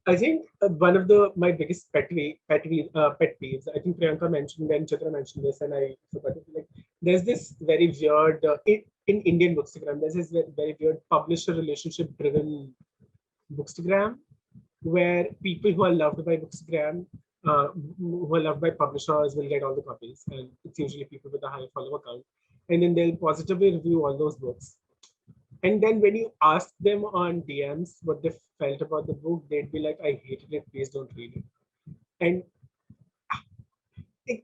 I think one of my biggest pet peeves. I think Priyanka mentioned and Chitra mentioned this, and I forgot. Like, there's this very weird in Indian Bookstagram. There's this very weird publisher relationship driven Bookstagram, where people who are loved by Bookstagram, who are loved by publishers, will get all the copies, and it's usually people with a high follower count, and then they'll positively review all those books. And then when you ask them on DMs what they felt about the book, they'd be like, "I hated it. Please don't read it." And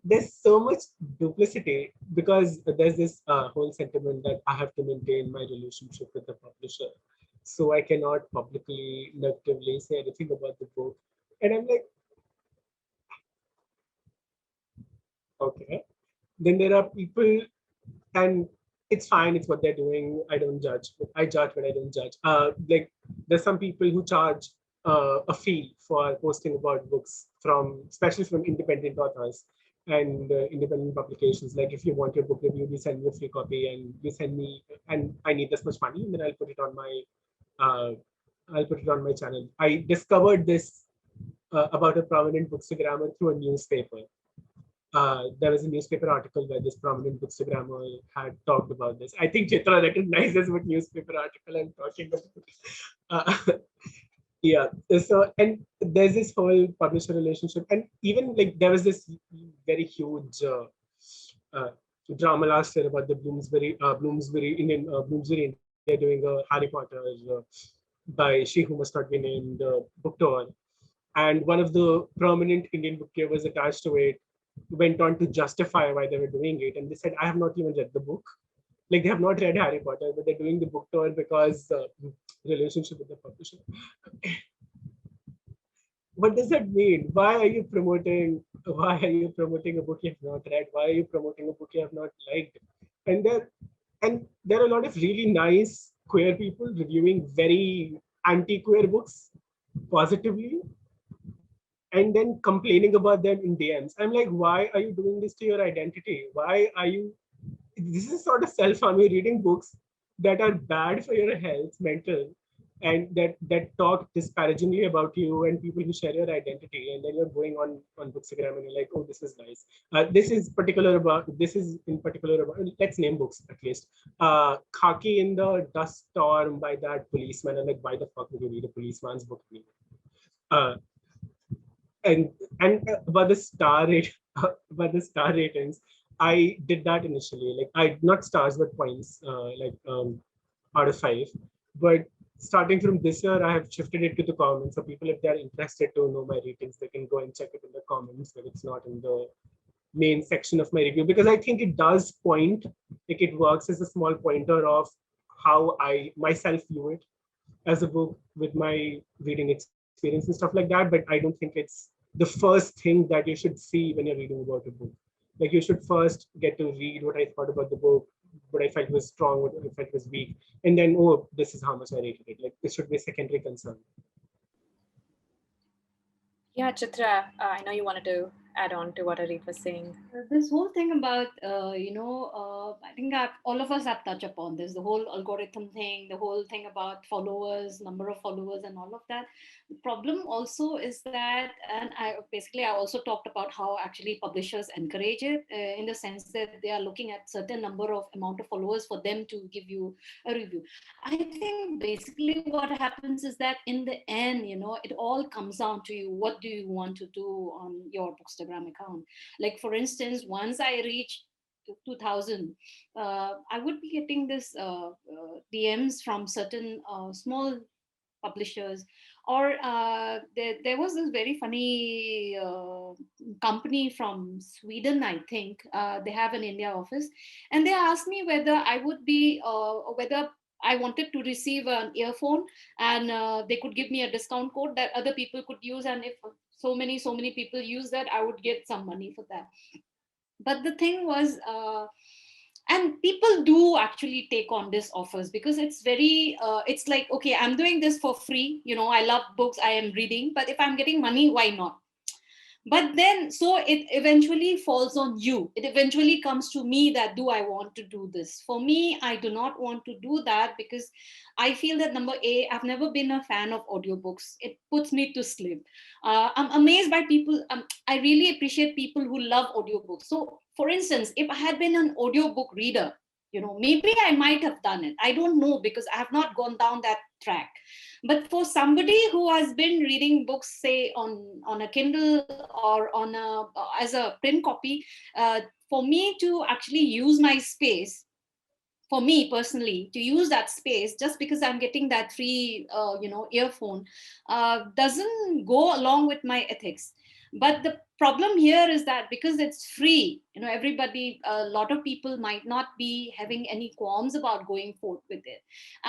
there's so much duplicity because there's this whole sentiment that I have to maintain my relationship with the publisher, so I cannot publicly negatively say anything about the book. And I'm like, okay. Then there are people, and it's fine. It's what they're doing. I don't judge. I judge, but I don't judge. Like there's some people who charge a fee for posting about books from, especially from independent authors and independent publications. Like if you want your book review, you send me a free copy, and you send me, and I need this much money, and then uh, I'll put it on my channel. I discovered this about a prominent bookstagrammer through a newspaper. There was a newspaper article where this prominent bookstagrammer had talked about this. I think Chitra recognizes what newspaper article I'm talking about. Yeah. So, and there's this whole publisher relationship, and even like there was this very huge uh, drama last year about the Bloomsbury India doing a Harry Potter by She Who Must Not Be Named book tour, and one of the prominent Indian book was attached to it, went on to justify why they were doing it, and they said, "I have not even read the book. Like they have not read Harry Potter, but they're doing the book tour because relationship with the publisher." What does that mean? Why are you promoting? Why are you promoting a book you have not read? Why are you promoting a book you have not liked? And there are a lot of really nice queer people reviewing very anti-queer books positively, and then complaining about them in DMs. I'm like, why are you doing this to your identity? Why are you? This is sort of self-harm. You're reading books that are bad for your health, mental, and that talk disparagingly about you and people who share your identity. And then you're going on Bookstagram and you're like, oh, this is nice. This is in particular about. Let's name books at least. Khaki in the Dust Storm by that policeman. And like, why the fuck would you read a policeman's book anyway? Uh, and about the star rate about the star ratings, I did that initially, like I not stars but points, out of 5, but starting from this year I have shifted it to the comments, so people, if they're interested to know my ratings, they can go and check it in the comments when it's not in the main section of my review, because I think it does point, like it works as a small pointer of how I myself view it as a book with my reading experience and stuff like that. But I don't think it's the first thing that you should see when you're reading about a book. Like you should first get to read what I thought about the book, what I felt was strong, what I felt was weak, and then, oh, this is how much I rated it. Like this should be a secondary concern. Yeah, Chitra, I know you wanted to add on to what Areeb was saying. This whole thing about I think all of us have touched upon this, the whole algorithm thing, the whole thing about followers, number of followers, and all of that. The problem also is that, and I also talked about how actually publishers encourage it, in the sense that they are looking at certain number of amount of followers for them to give you a review. I think basically what happens is that in the end, it all comes down to you. What do you want to do on your Bookstagram account? Like, for instance, once I reach 2000, I would be getting this DMs from certain small publishers, or there was this very funny company from Sweden, I think. They have an India office, and they asked me whether I would be whether I wanted to receive an earphone, and they could give me a discount code that other people could use, and if so many people use that, I would get some money for that. But the thing was, and people do actually take on this offers, because it's very it's like, okay, I'm doing this for free, I love books, I am reading, but if I'm getting money, why not? But then, so it eventually falls on you. It eventually comes to me that, do I want to do this? For me, I do not want to do that, because I feel that, number A, I've never been a fan of audiobooks. It puts me to sleep. I'm amazed by people. I really appreciate people who love audiobooks. So for instance, if I had been an audiobook reader, maybe I might have done it. I don't know, because I have not gone down that track. But for somebody who has been reading books, say on a Kindle or on a as a print copy, for me to actually use my space, for me personally, to use that space just because I'm getting that free earphone, doesn't go along with my ethics. But the problem here is that because it's free, everybody, a lot of people might not be having any qualms about going forth with it.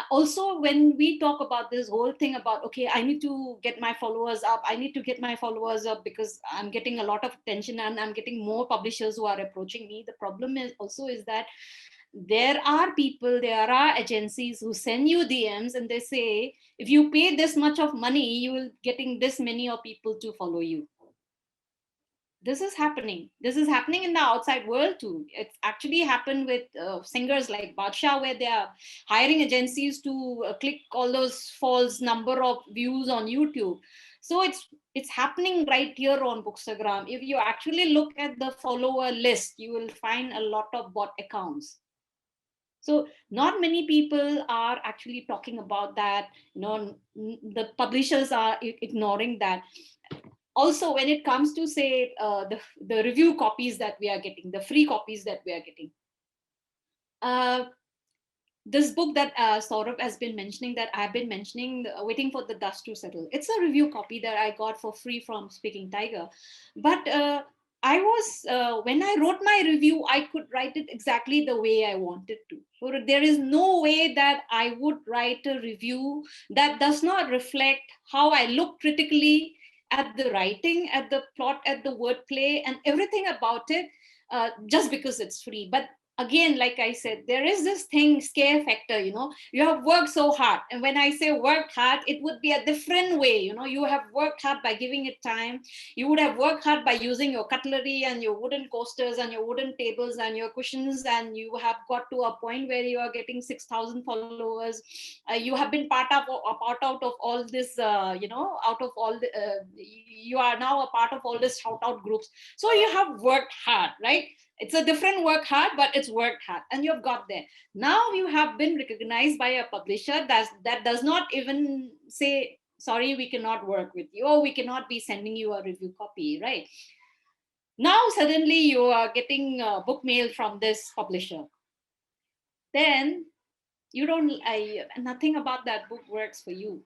Also, when we talk about this whole thing about, okay, I need to get my followers up, because I'm getting a lot of attention and I'm getting more publishers who are approaching me. The problem is that there are people, there are agencies who send you DMs and they say, if you pay this much of money, you will getting this many of people to follow you. This is happening. This is happening in the outside world too. It's actually happened with singers like Badsha, where they are hiring agencies to click all those false number of views on YouTube. So it's happening right here on Bookstagram. If you actually look at the follower list, you will find a lot of bot accounts. So not many people are actually talking about that. The publishers are ignoring that. Also, when it comes to, say, the review copies that we are getting, the free copies that we are getting, this book that Saurabh has been mentioning, that I've been mentioning, Waiting for the Dust to Settle, it's a review copy that I got for free from Speaking Tiger. But I was, when I wrote my review, I could write it exactly the way I wanted to. So there is no way that I would write a review that does not reflect how I look critically at the writing, at the plot, at the wordplay, and everything about it, just because it's free. But again, like I said, there is this thing, scare factor. You have worked so hard, and when I say worked hard, it would be a different way. You have worked hard by giving it time. You would have worked hard by using your cutlery and your wooden coasters and your wooden tables and your cushions, and you have got to a point where you are getting 6,000 followers. You have been part out of all this, out of all the, you are now a part of all this shout out groups. So you have worked hard, right? It's a different work hard, but it's worked hard, and you've got there. Now you have been recognized by a publisher that does not even say, sorry, we cannot work with you, or we cannot be sending you a review copy, right? Now suddenly you are getting book mail from this publisher. Then you don't, nothing about that book works for you.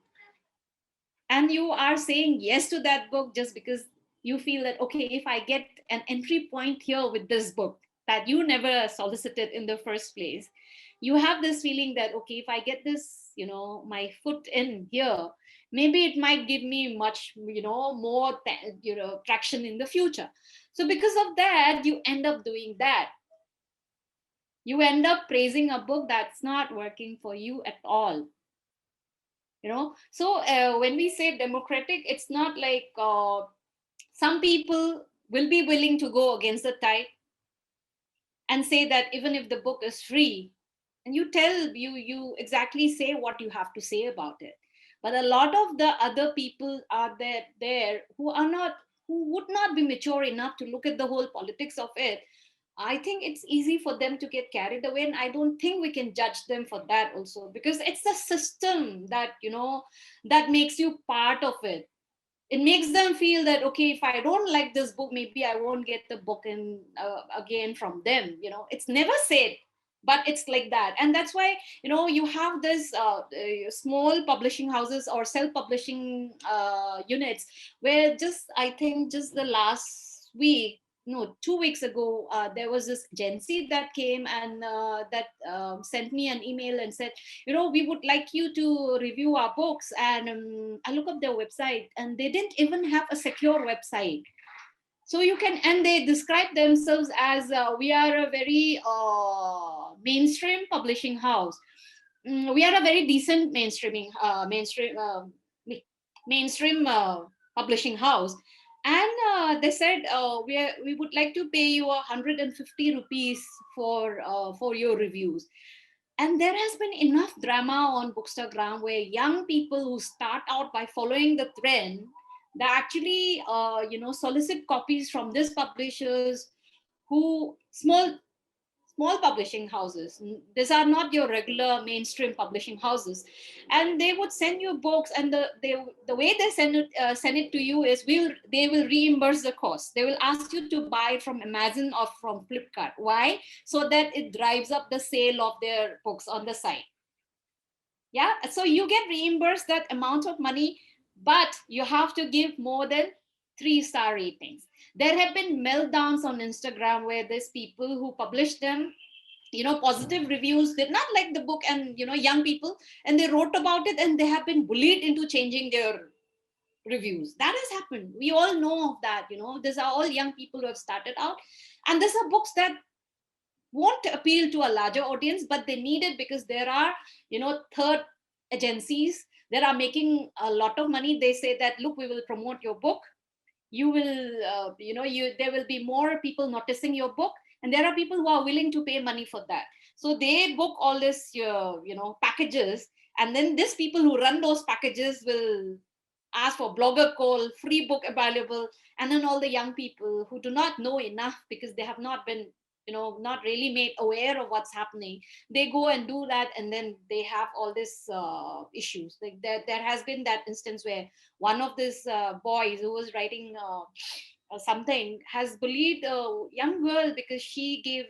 And you are saying yes to that book just because you feel that, okay, if I get an entry point here with this book that you never solicited in the first place, you have this feeling that, okay, if I get this, my foot in here, maybe it might give me much, more, traction in the future. So because of that, you end up doing that. You end up praising a book that's not working for you at all. So when we say democratic, it's not like some people will be willing to go against the tide and say that even if the book is free, and you exactly say what you have to say about it. But a lot of the other people are there who would not be mature enough to look at the whole politics of it. I think it's easy for them to get carried away, and I don't think we can judge them for that also, because it's the system that that makes you part of it. It makes them feel that, okay, if I don't like this book, maybe I won't get the book in again from them. It's never said, but it's like that. And that's why you have this small publishing houses or self-publishing units, where I think just the last week, no, 2 weeks ago, there was this agency that came and that sent me an email and said, we would like you to review our books. And I look up their website, and they didn't even have a secure website. So and they describe themselves as, we are a very mainstream publishing house. We are a very decent mainstream publishing house. And they said, we would like to pay you 150 rupees for your reviews. And there has been enough drama on Bookstagram where young people who start out by following the trend, they actually, solicit copies from these publishers, who small publishing houses. These are not your regular mainstream publishing houses, and they would send you books, and the way they send it to you is, they will reimburse the cost. They will ask you to buy it from Amazon or from Flipkart. Why? So that it drives up the sale of their books on the site. Yeah, so you get reimbursed that amount of money, but you have to give more than 3-star ratings. There have been meltdowns on Instagram where there's people who publish them, positive reviews, did not like the book, and young people, and they wrote about it, and they have been bullied into changing their reviews. That has happened. We all know of that. These are all young people who have started out, and these are books that won't appeal to a larger audience, but they need it because there are third agencies that are making a lot of money. They say that, look, we will promote your book, you will there will be more people noticing your book, and there are people who are willing to pay money for that. So they book all this packages, and then these people who run those packages will ask for blogger call, free book available, and then all the young people who do not know enough because they have not been not really made aware of what's happening, they go and do that, and then they have all these issues. Like there has been that instance where one of these boys who was writing something has bullied a young girl because she gave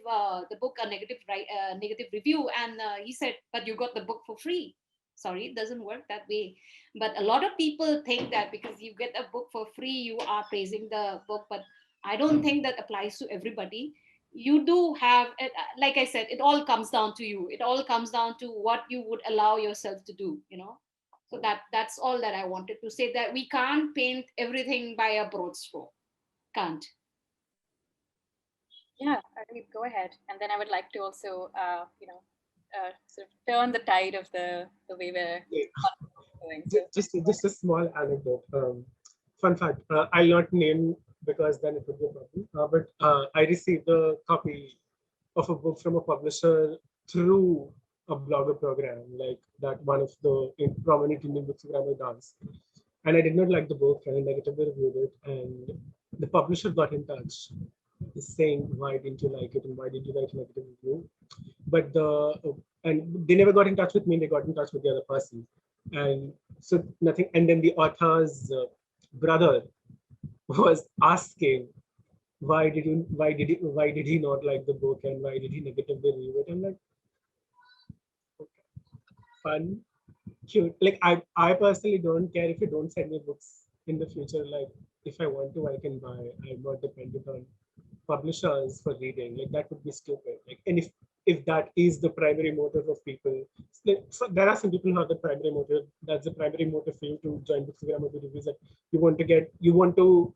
the book a negative review, and he said, but you got the book for free. Sorry, it doesn't work that way. But a lot of people think that because you get a book for free, you are praising the book. But I don't think that applies to everybody. You do have, like I said, it all comes down to you. It all comes down to what you would allow yourself to do. So that's all that I wanted to say, that we can't paint everything by a broad stroke. Can't. Yeah, Areeb, go ahead. And then I would like to also, sort of turn the tide of the way we're Yeah. going. So, Just a small anecdote. Fun fact. I'll not name because then it would be a problem. But I received a copy of a book from a publisher through a blogger program, like that one of the prominent Indian bookstagrammer does. And I did not like the book, and I negatively reviewed it. And the publisher got in touch, saying, "Why didn't you like it, and why did you write a negative review?" But and they never got in touch with me. They got in touch with the other person, and so nothing. And then the author's brother was asking, why did he not like the book, and why did he negatively review it? I'm like, okay, fun, cute. Like I personally don't care if you don't send me books in the future. Like if I want to, I can buy. I'm not dependent on publishers for reading. Like that would be stupid. Like, and if that is the primary motive of people, like, so there are some people who have the primary motive. That's the primary motive for you to join Bookstagram or reviews, that you want to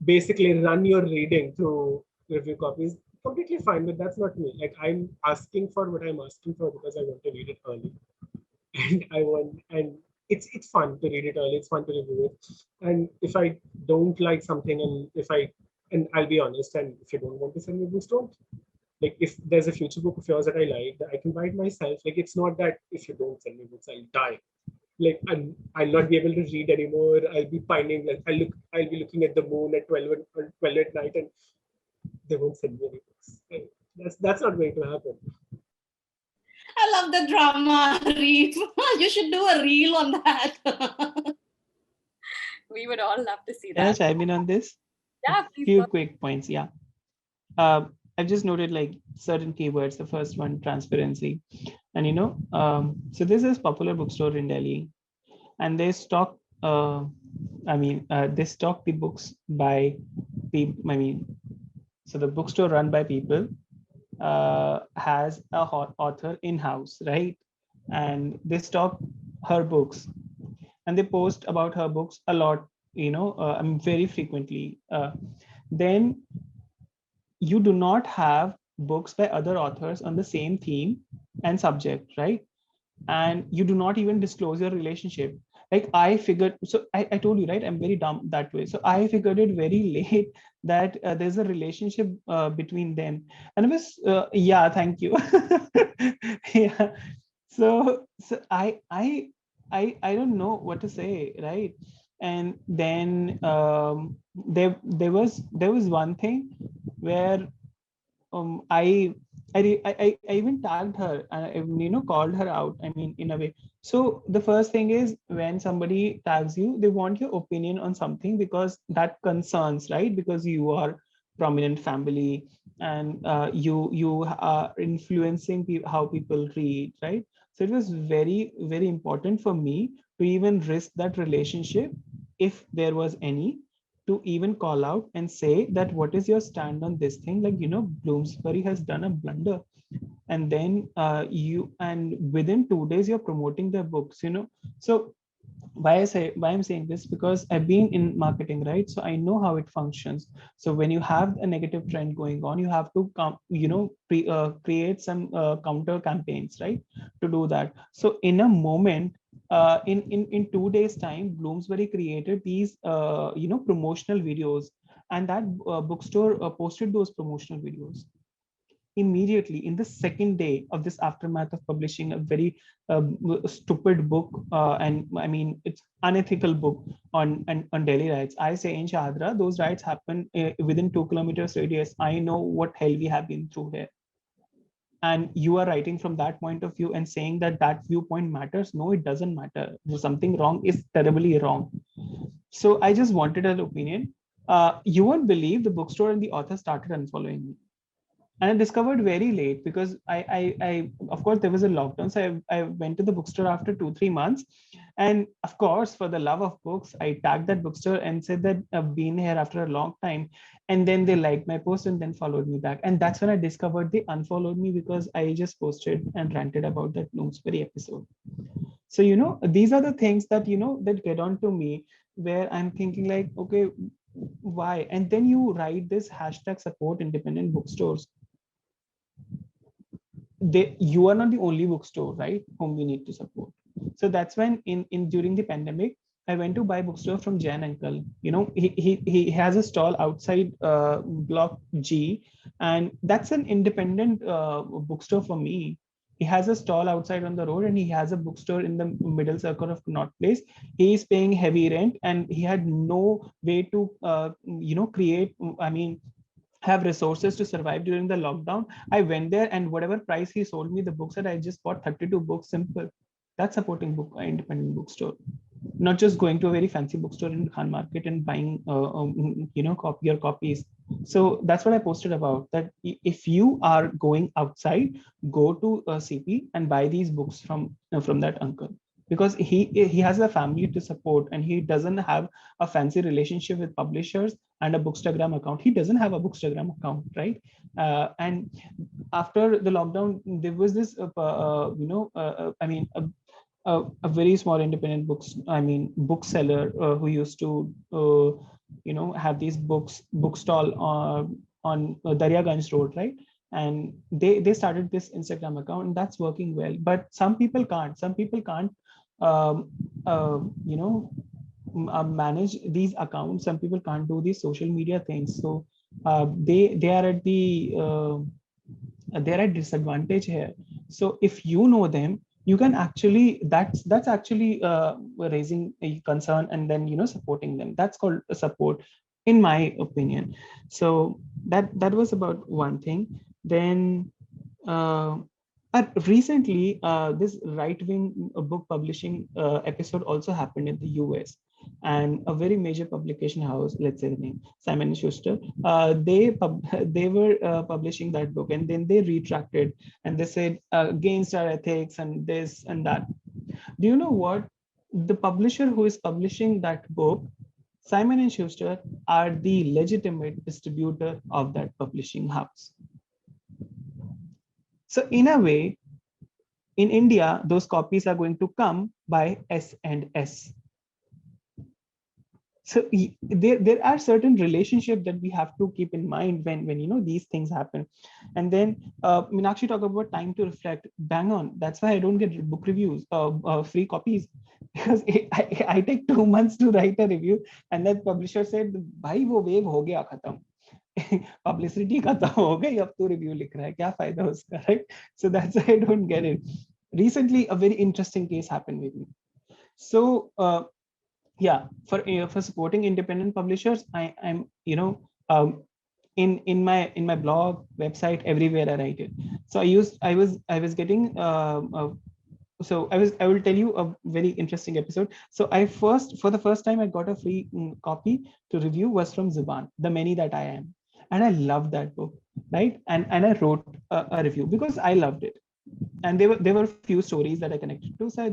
basically run your reading through review copies. Completely fine, but that's not me. Like I'm asking for what I'm asking for because I want to read it early, and it's fun to read it early. It's fun to review it. And if I don't like something, and I'll be honest, and if you don't want to send me books, don't. Like if there's a future book of yours that I like, I can buy it myself. Like it's not that if you don't send me books, I'll die. Like I'll not be able to read anymore. I'll be pining. Like I'll be looking at the moon at 12 at night, and they won't send me any books. Like, that's not going to happen. I love the drama, Reef. You should do a reel on that. we would all love to see Can I that. chime in on this? Yeah, please. Few quick points. Yeah. I've just noted like certain keywords. The first one, transparency. And so this is popular bookstore in Delhi, and they stock they stock the books by people. So the bookstore run by people has a author in-house, right? And they stock her books, and they post about her books a lot, very frequently. Then you do not have books by other authors on the same theme and subject, right? And you do not even disclose your relationship. Like I figured, so I told you, right, I'm very dumb that way. So I figured it very late that there's a relationship between them. And I was, yeah, thank you. Yeah. So I don't know what to say, right? And then there was one thing where I even tagged her and called her out. I mean, in a way. So the first thing is when somebody tags you, they want your opinion on something because that concerns, right? Because you are prominent family and you are influencing how people read, right? So it was very very important for me to even risk that relationship if there was any, to even call out and say that what is your stand on this thing, like Bloomsbury has done a blunder, and then you and within 2 days you're promoting their books. So why I'm saying this, because I've been in marketing, right? So I know how it functions. So when you have a negative trend going on, you have to come, create some counter campaigns, right, to do that. So in a moment, in 2 days time, Bloomsbury created these promotional videos, and that bookstore posted those promotional videos immediately in the second day of this aftermath of publishing a very stupid book, and I mean it's unethical book on Delhi riots. I say in Shahadra, those riots happen within 2 kilometers radius. I know what hell we have been through here. And you are writing from that point of view and saying that that viewpoint matters. No, it doesn't matter. There's something wrong is terribly wrong. So I just wanted an opinion. You won't believe the bookstore and the author started unfollowing me, and I discovered very late because I of course there was a lockdown, so I went to the bookstore after 2-3 months, and of course for the love of books I tagged that bookstore and said that I've been here after a long time, and then they liked my post and then followed me back, and that's when I discovered they unfollowed me because I just posted and ranted about that Bloomsbury episode. So these are the things that that get on to me, where I'm thinking like, okay, why? And then you write this hashtag support independent bookstores. You are not the only bookstore, right, whom we need to support. So that's when in during the pandemic I went to buy bookstore from Jan uncle. He has a stall outside block G, and that's an independent bookstore for me. He has a stall outside on the road, and he has a bookstore in the middle circle of Connaught Place. He is paying heavy rent, and he had no way to create, I mean, have resources to survive during the lockdown. I went there, and whatever price he sold me the books at, I just bought 32 books. Simple. That's supporting independent bookstore, not just going to a very fancy bookstore in Khan Market and buying copy or copies. So that's what I posted about, that if you are going outside, go to CP and buy these books from that uncle, because he has a family to support, and he doesn't have a fancy relationship with publishers and a Bookstagram account. He doesn't have a Bookstagram account, right? And after the lockdown, there was this I mean a very small independent bookseller who used to have these bookstall on Daryaganj Road, right? And they started this Instagram account, and that's working well. But some people can't. Some people can't um, uh, you know manage these accounts. Some people can't do these social media things. So they are at they're at disadvantage here. So if you know them, you can actually, that's actually raising a concern and then supporting them. That's called a support, in my opinion. So that was about one thing. Then uh, recently, this right-wing book publishing episode also happened in the US, and a very major publication house, let's say the name, Simon and Schuster, they were publishing that book, and then they retracted and they said against our ethics and this and that. Do you know what? The publisher who is publishing that book, Simon and Schuster, are the legitimate distributor of that publishing house. So in a way, in India, those copies are going to come by S and S. So there are certain relationships that we have to keep in mind when these things happen. And then Meenakshi talked about time to reflect. Bang on. That's why I don't get book reviews, free copies, because I take 2 months to write a review, and that publisher said, "Bhai wo wave ho gaya khatam." Publicity खत्म हो गई, अब तो review लिख रहा है, क्या फायदा उसका, right? So that's why I don't get it. Recently, a very interesting case happened with me. So yeah, for supporting independent publishers, I'm in my blog, website, everywhere I write it. So I was getting so I will tell you a very interesting episode. So for the first time I got a free copy to review was from Zuban, The Many That I Am, and I loved that book, right? And I wrote a review because I loved it, and there were a few stories that I connected to. So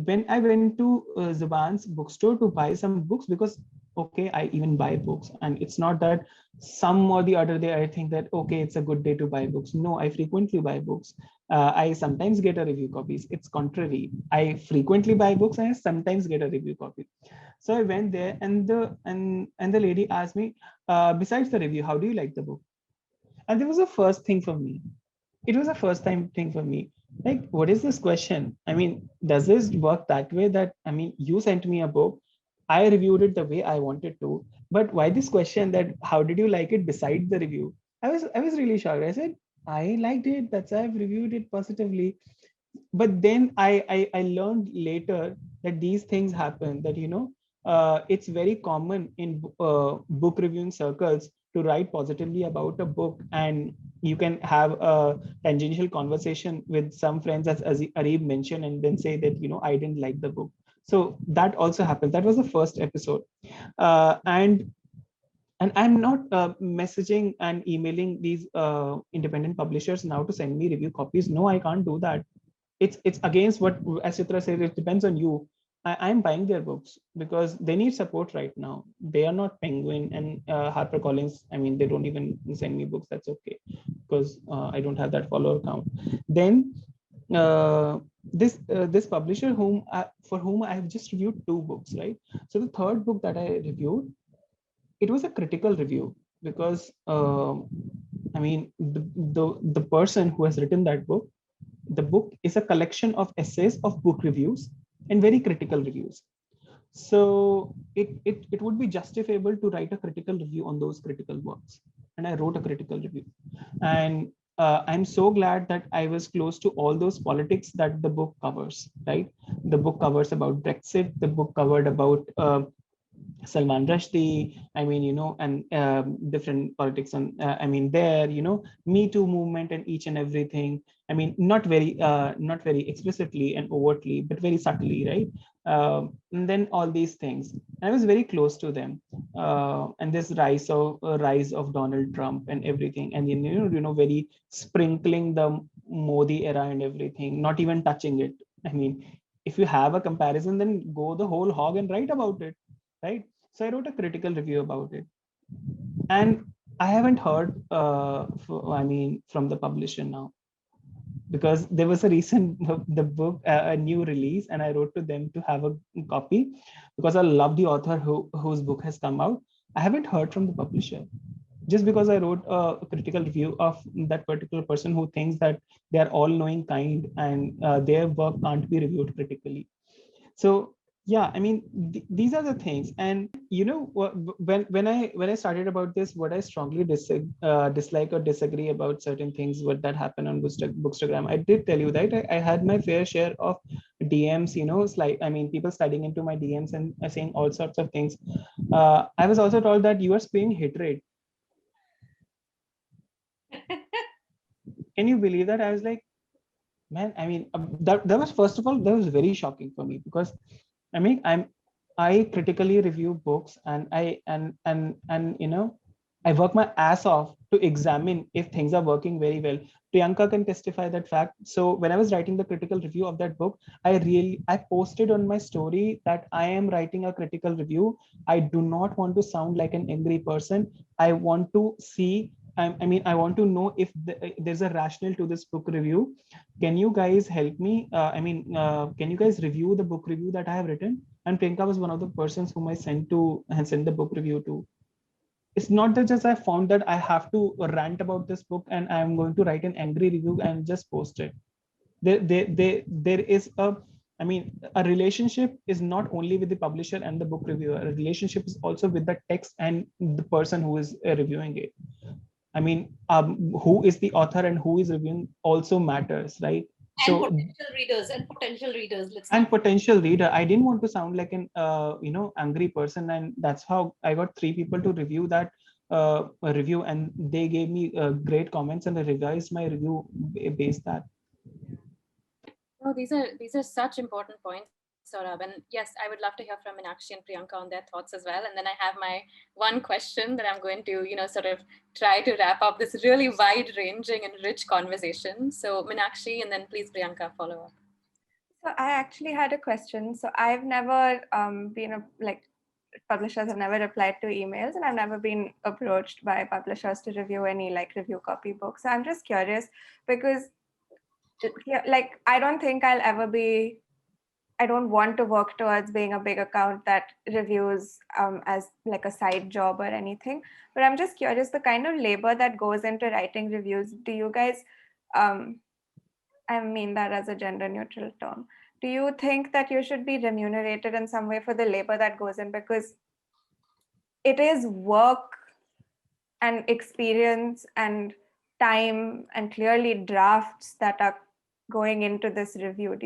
when I went to Zuban's bookstore to buy some books, because okay, I even buy books, and it's not that some or the other day I think that okay, it's a good day to buy books. No, I frequently buy books. I sometimes get a review copies. It's contrary. I frequently buy books and I sometimes get a review copy. So I went there, and the lady asked me, besides the review, how do you like the book? And there was a first thing for me. It was a first time thing for me. Like, what is this question? I mean, does this work that way? That, I mean, you sent me a book, I reviewed it the way I wanted to, but why this question that how did you like it beside the review? I was really shocked. I said, I liked it. That's why I've reviewed it positively. But then I learned later that these things happen, that it's very common in book reviewing circles to write positively about a book, and you can have a tangential conversation with some friends, as Areeb mentioned, and then say that I didn't like the book. So that also happened. That was the first episode. And I'm not messaging and emailing these independent publishers now to send me review copies. No, I can't do that. It's against what, as Chitra said, it depends on you. I'm buying their books because they need support right now. They are not Penguin and HarperCollins. I mean, they don't even send me books. That's okay, because I don't have that follower count. Then this publisher for whom I have just reviewed 2 books, right? So the third book that I reviewed, it was a critical review because I mean, the person who has written that book, the book is a collection of essays of book reviews and very critical reviews. So it would be justifiable to write a critical review on those critical works. And I wrote a critical review. And I'm so glad that I was close to all those politics that the book covers, right? The book covers about Brexit, the book covered about Salman Rushdie, I mean, and different politics on, I mean, there, Me Too movement and each and everything. I mean, not very explicitly and overtly, but very subtly, right? And then all these things. And I was very close to them. And this rise of Donald Trump and everything, and then very sprinkling the Modi era and everything, not even touching it. I mean, if you have a comparison, then go the whole hog and write about it, right? So I wrote a critical review about it, and I haven't heard, from the publisher now, because there was a recent the book a new release, and I wrote to them to have a copy because I love the author whose book has come out. I haven't heard from the publisher just because I wrote a critical review of that particular person who thinks that they are all knowing kind, and their work can't be reviewed critically. So yeah, I mean, these are the things. And when I started about this, what I strongly dislike or disagree about certain things what that happened on Bookstagram, I did tell you that I had my fair share of DMs, it's like, I mean, people sliding into my DMs and saying all sorts of things. I was also told that you are spewing hatred. Can you believe that? I was like, man, I mean, that was, first of all, that was very shocking for me, because I mean, I critically review books, and I work my ass off to examine if things are working very well. Priyanka can testify that fact. So when I was writing the critical review of that book, I posted on my story that I am writing a critical review. I do not want to sound like an angry person. I want to see I mean, I want to know if there's a rationale to this book review. Can you guys help me? Can you guys review the book review that I have written? And Priyanka was one of the persons whom I sent the book review to. It's not that just I found that I have to rant about this book and I'm going to write an angry review and just post it. There is a relationship is not only with the publisher and the book reviewer. A relationship is also with the text and the person who is reviewing it. I mean, who is the author and who is reviewing also matters, right? And potential readers. And potential reader. I didn't want to sound like an angry person, and that's how I got 3 people to review that review, and they gave me great comments, and I revised my review based that. Oh, these are such important points, Saurabh. And yes, I would love to hear from Meenakshi and Priyanka on their thoughts as well. And then I have my one question that I'm going to, sort of try to wrap up this really wide-ranging and rich conversation. So Meenakshi, and then please Priyanka, follow up. So I actually had a question. So I've never publishers have never replied to emails, and I've never been approached by publishers to review any review copy books. So I'm just curious because I don't think I don't want to work towards being a big account that reviews as a side job or anything. But I'm just curious, the kind of labor that goes into writing reviews, do you guys, I mean that as a gender neutral term, do you think that you should be remunerated in some way for the labor that goes in? Because it is work and experience and time and clearly drafts that are going into this review.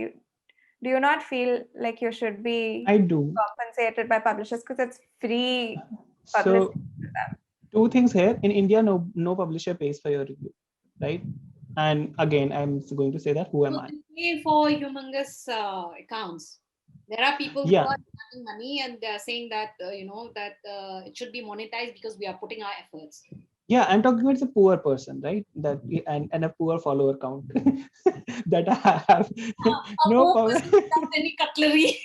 Do you not feel like you should be compensated by publishers because it's free publicity to them? 2 things here. In India, no publisher pays for your review, right? And again, I'm going to say that who am I? Pay for humongous accounts. There are people who are getting money and they're saying that it should be monetized because we are putting our efforts. Yeah, I'm talking about a poor person, right? That and a poor follower count that I have. No power without any cutlery.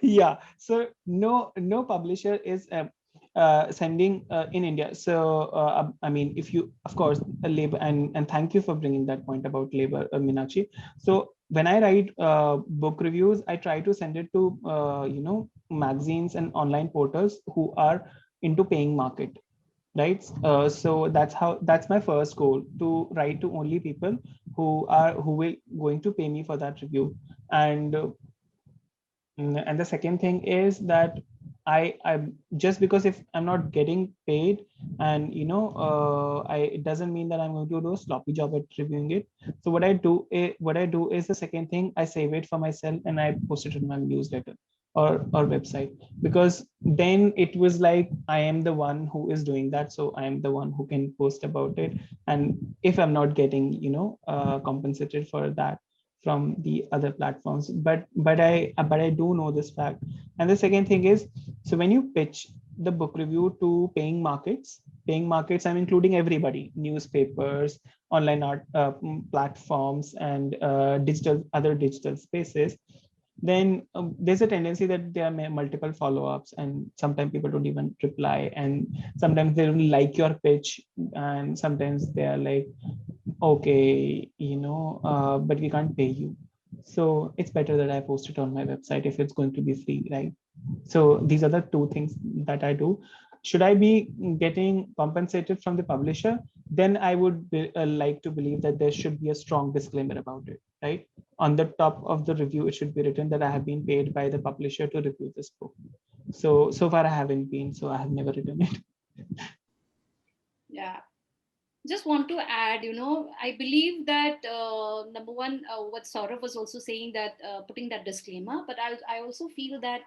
Yeah, so no publisher is sending in India. So I mean, if you, of course, labor, and thank you for bringing that point about labor, Meenakshi. So when I write book reviews, I try to send it to magazines and online portals who are into paying market. Right. So that's my first goal, to write to only people who will going to pay me for that review. And the second thing is that I just because if I'm not getting paid, and it doesn't mean that I'm going to do a sloppy job at reviewing it. So what I do is the second thing, I save it for myself and I post it in my newsletter or website, because then it was like I am the one who is doing that, so I am the one who can post about it. And if I'm not getting compensated for that from the other platforms, but I do know this fact. And the second thing is, so when you pitch the book review to paying markets, I'm including everybody: newspapers, online art platforms, and other digital spaces. Then there's a tendency that there are multiple follow-ups, and sometimes people don't even reply, and sometimes they don't like your pitch, and sometimes they are like, okay, but we can't pay you. So it's better that I post it on my website if it's going to be free, right? So these are the 2 things that I do. Should I be getting compensated from the publisher? Then I would like to believe that there should be a strong disclaimer about it, right? On the top of the review, it should be written that I have been paid by the publisher to review this book. So far I haven't been, so I have never written it. Yeah. Just want to add, I believe that number one, what Saurabh was also saying, that putting that disclaimer, but I also feel that,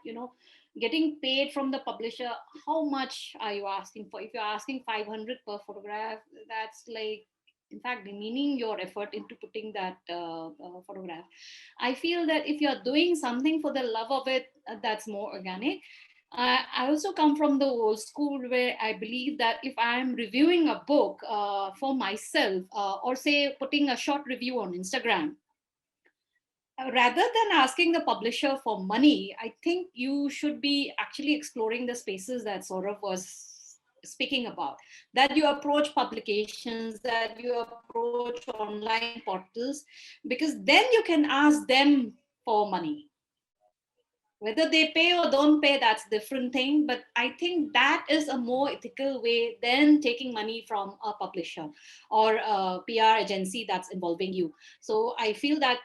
getting paid from the publisher, how much are you asking for? If you're asking 500 per photograph, that's like, in fact, demeaning your effort into putting that photograph. I feel that if you're doing something for the love of it, that's more organic. I also come from the old school where I believe that if I'm reviewing a book for myself, or say putting a short review on Instagram, rather than asking the publisher for money, I think you should be actually exploring the spaces that Saurabh was speaking about, that you approach publications, that you approach online portals, because then you can ask them for money. Whether they pay or don't pay, that's a different thing. But I think that is a more ethical way than taking money from a publisher or a PR agency that's involving you. So I feel that,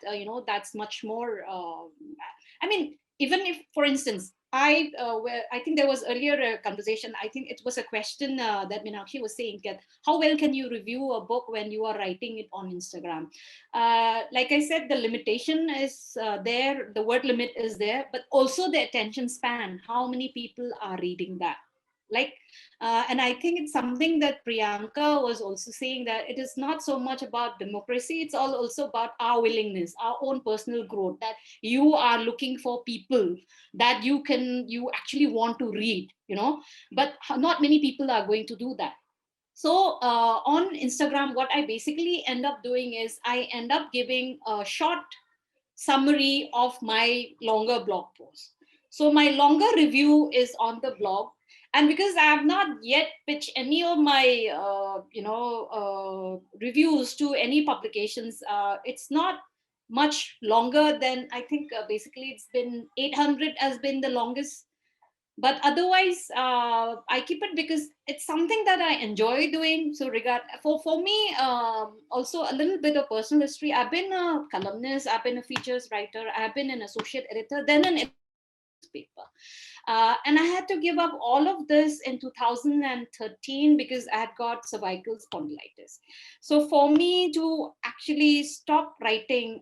that's much more, I mean, even if, for instance, I think there was earlier a conversation, I think it was a question that Meenakshi was saying, that how well can you review a book when you are writing it on Instagram? Like I said, the limitation is there, the word limit is there, but also the attention span, how many people are reading that? Like, and I think it's something that Priyanka was also saying, that it is not so much about democracy, it's all also about our willingness, our own personal growth, that you are looking for people that you actually want to read, but not many people are going to do that. So on Instagram, what I basically end up doing is I end up giving a short summary of my longer blog post. So my longer review is on the blog. And because I have not yet pitched any of my, reviews to any publications, it's not much longer than, I think basically it's been 800 has been the longest. But otherwise, I keep it because it's something that I enjoy doing. So for me, also a little bit of personal history. I've been a columnist, I've been a features writer, I've been an associate editor, then an newspaper. And I had to give up all of this in 2013 because I had got cervical spondylitis. So for me to actually stop writing,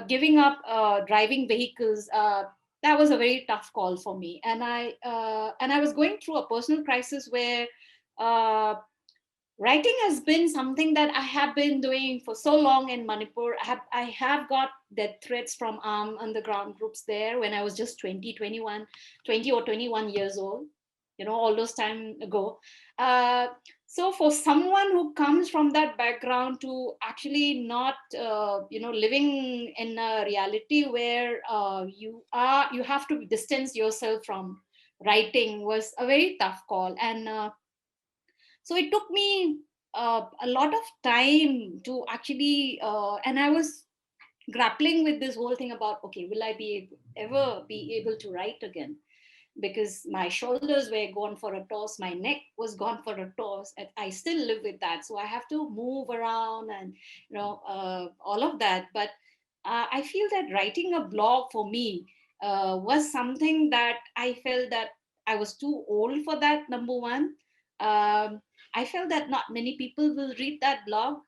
giving up driving vehicles, that was a very tough call for me. And I was going through a personal crisis where writing has been something that I have been doing for so long in Manipur. I have got death threats from underground groups there when I was just 20 or 21 years old, all those time ago. So for someone who comes from that background to actually not, living in a reality where you have to distance yourself from writing was a very tough call. And so it took me a lot of time to actually, and I was grappling with this whole thing about, okay, will I ever be able to write again? Because my shoulders were gone for a toss, my neck was gone for a toss, and I still live with that. So I have to move around and, all of that. But I feel that writing a blog for me was something that I felt that I was too old for that, number one. I felt that not many people will read that blog.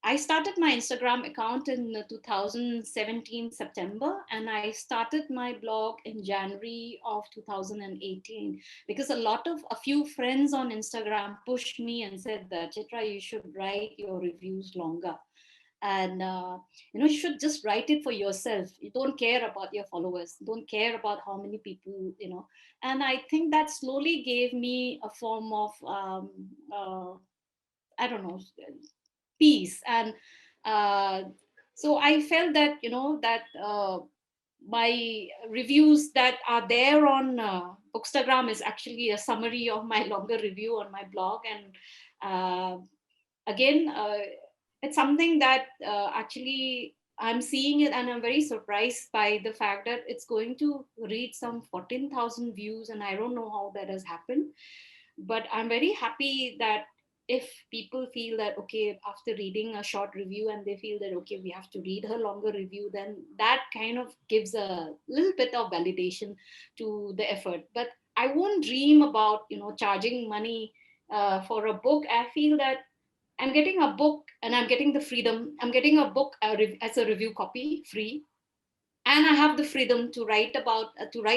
I started my Instagram account in 2017 September, and I started my blog in January of 2018 because a few friends on Instagram pushed me and said that, Chitra, you should write your reviews longer. And you should just write it for yourself. You don't care about your followers, don't care about how many people, and I think that slowly gave me a form of I don't know, peace. And so I felt that, my reviews that are there on Bookstagram is actually a summary of my longer review on my blog. And again, it's something that actually I'm seeing it, and I'm very surprised by the fact that it's going to reach some 14,000 views, and I don't know how that has happened. But I'm very happy that if people feel that, okay, after reading a short review and they feel that, okay, we have to read her longer review, then that kind of gives a little bit of validation to the effort. But I won't dream about, charging money for a book. I feel that I'm getting a book and I'm getting the freedom. I'm getting a book as a review copy free. And I have the freedom to write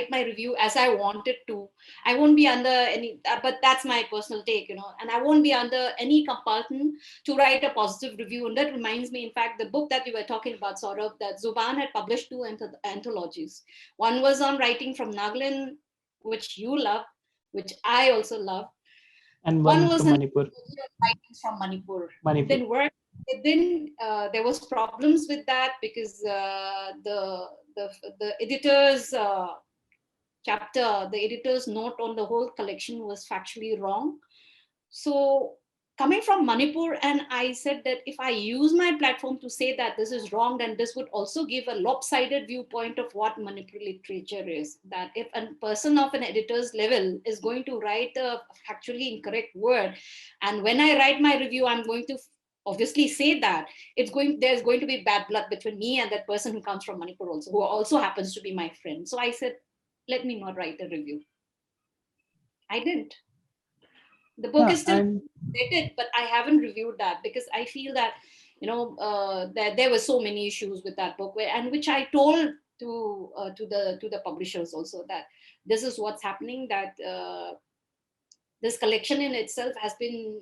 my review as I wanted to. I won't be under any, but that's my personal take, and I won't be under any compulsion to write a positive review. And that reminds me, in fact, the book that we were talking about, Saurabh, that Zuban had published 2 anthologies. One was on writing from Nagaland, which you love, which I also love. And one was from Manipur. Writing from Manipur. It didn't work. There was problems with that because the editors chapter, the editor's note on the whole collection was factually wrong. So coming from Manipur, and I said that if I use my platform to say that this is wrong, then this would also give a lopsided viewpoint of what Manipuri literature is. That if a person of an editor's level is going to write a factually incorrect word, and when I write my review, I'm going to obviously say that there's going to be bad blood between me and that person who comes from Manipur also, who also happens to be my friend. So I said, let me not write a review. I didn't. The book is still dated, but I haven't reviewed that because I feel that, that there were so many issues with that book, and which I told to the publishers also, that this is what's happening, that this collection in itself has been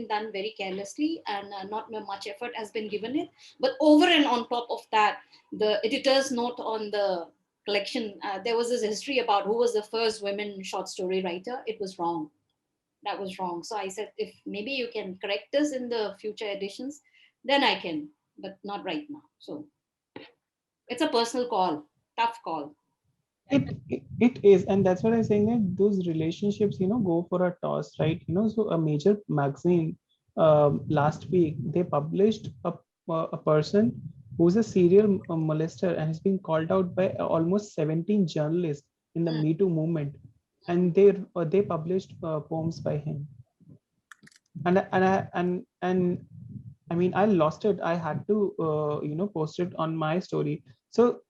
done very carelessly, and not much effort has been given it. But over and on top of that, the editor's note on the collection, there was this history about who was the first women short story writer. It was wrong. That was wrong. So I said, if maybe you can correct this in the future editions, then I can, but not right now. So it's a personal call, tough call. It is, and that's what I'm saying, that those relationships, go for a toss, right? So a major magazine last week, they published a person who's a serial molester and has been called out by almost 17 journalists in the Me Too movement, and they published poems by him. And I mean, I lost it. I had to post it on my story. So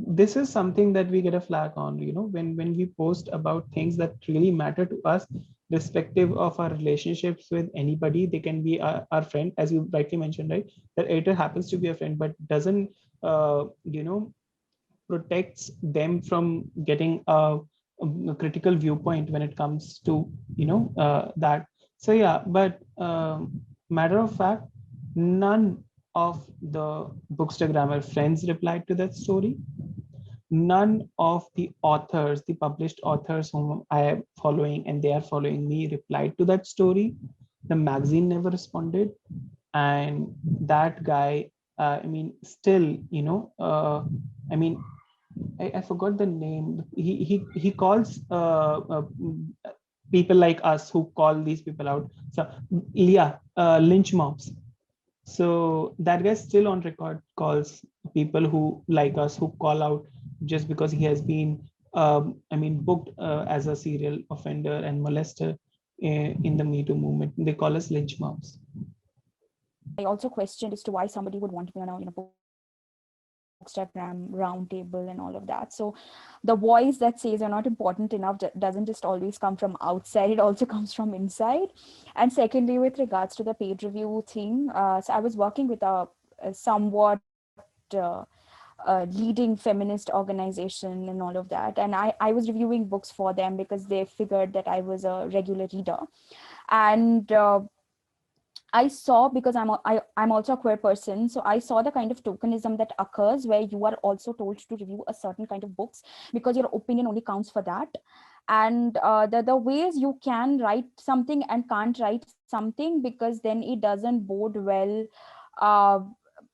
this is something that we get a flag on, when we post about things that really matter to us, respective of our relationships with anybody. They can be our friend, as you rightly mentioned, right? That editor happens to be a friend, but doesn't protects them from getting a critical viewpoint when it comes to that. So yeah, but matter of fact, none of the Bookstagrammer friends replied to that story. None of the authors, the published authors whom I am following and they are following me, replied to that story. The magazine never responded, and that guy, I mean, still, I forgot the name. He calls people like us who call these people out. So yeah, lynch mobs. So that guy still on record calls people who like us, who call out just because he has been booked as a serial offender and molester in the Me Too movement. They call us lynch mobs. I also questioned as to why somebody would want me on a Bookstagram roundtable and all of that. So the voice that says you're not important enough doesn't just always come from outside, it also comes from inside. And secondly, with regards to the paid review thing, so I was working with a somewhat leading feminist organization and all of that, and I was reviewing books for them because they figured that I was a regular reader. And I saw, because I'm also a queer person, so I saw the kind of tokenism that occurs where you are also told to review a certain kind of books because your opinion only counts for that. And the ways you can write something and can't write something, because then it doesn't bode well.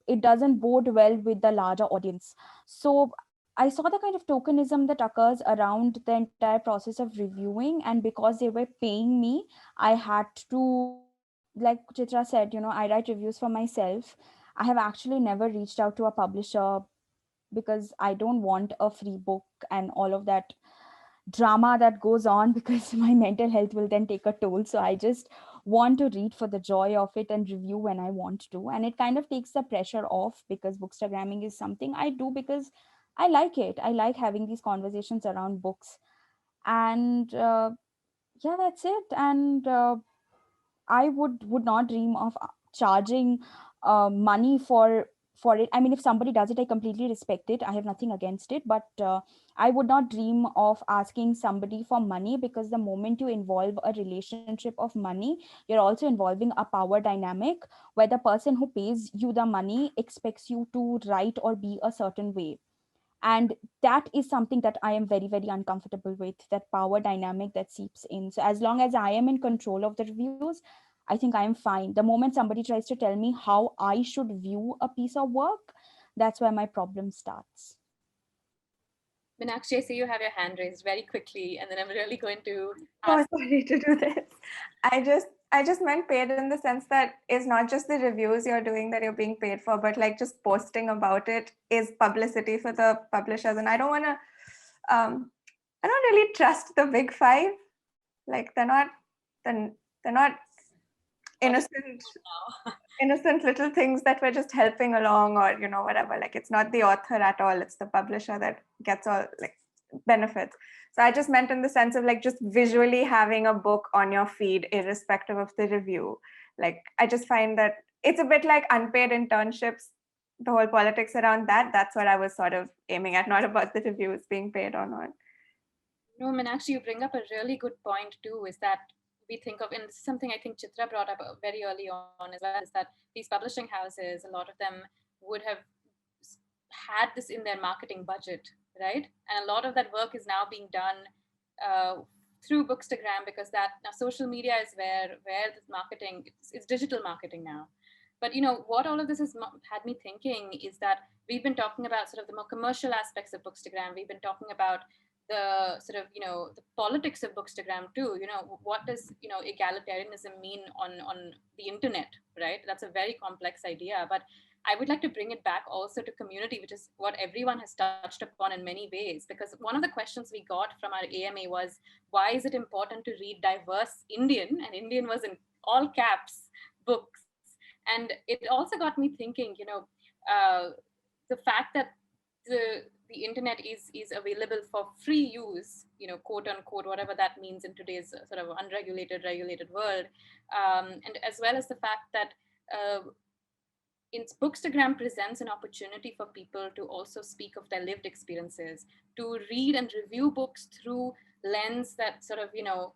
It doesn't bode well with the larger audience. So I saw the kind of tokenism that occurs around the entire process of reviewing, and because they were paying me, I had to, like Chitra said, I write reviews for myself. I have actually never reached out to a publisher because I don't want a free book and all of that drama that goes on, because my mental health will then take a toll. So I just want to read for the joy of it and review when I want to. And it kind of takes the pressure off, because bookstagramming is something I do because I like it. I like having these conversations around books. And yeah, that's it. And I would not dream of charging money for it. I mean, if somebody does it, I completely respect it. I have nothing against it, but I would not dream of asking somebody for money, because the moment you involve a relationship of money, you're also involving a power dynamic where the person who pays you the money expects you to write or be a certain way. And that is something that I am very, very uncomfortable with, that power dynamic that seeps in. So as long as I am in control of the reviews, I think I am fine. The moment somebody tries to tell me how I should view a piece of work, that's where my problem starts. Meenakshi, I see you have your hand raised very quickly, and then I'm really going to Oh, ask. sorry to do this. I just meant paid in the sense that it's not just the reviews you're doing that you're being paid for, but like just posting about it is publicity for the publishers. And I don't want to, I don't really trust the big five. Like they're not innocent little things that we're just helping along, or you know, whatever. Like it's not the author at all, it's the publisher that gets all like benefits. So I just meant in the sense of like just visually having a book on your feed irrespective of the review. Like I just find that it's a bit like unpaid internships, the whole politics around that. That's what I was sort of aiming at, not about the reviews being paid or not. No, Meenakshi, you bring up a really good point too, is that we think of, and this is something I think Chitra brought up very early on as well, is that these publishing houses, a lot of them would have had this in their marketing budget, right? And a lot of that work is now being done through Bookstagram, because that now social media is where this marketing, it's digital marketing now. But you know what all of this has had me thinking is that we've been talking about sort of the more commercial aspects of Bookstagram. We've been talking about the sort of, you know, the politics of Bookstagram too. You know, what does, you know, egalitarianism mean on the internet, right? That's a very complex idea, but I would like to bring it back also to community, which is what everyone has touched upon in many ways. Because one of the questions we got from our AMA was, why is it important to read diverse Indian, and Indian was in all caps, books? And it also got me thinking, you know, the fact that the internet is available for free use, you know, quote unquote, whatever that means in today's sort of unregulated, regulated world. And as well as the fact that Bookstagram presents an opportunity for people to also speak of their lived experiences, to read and review books through lens that sort of, you know,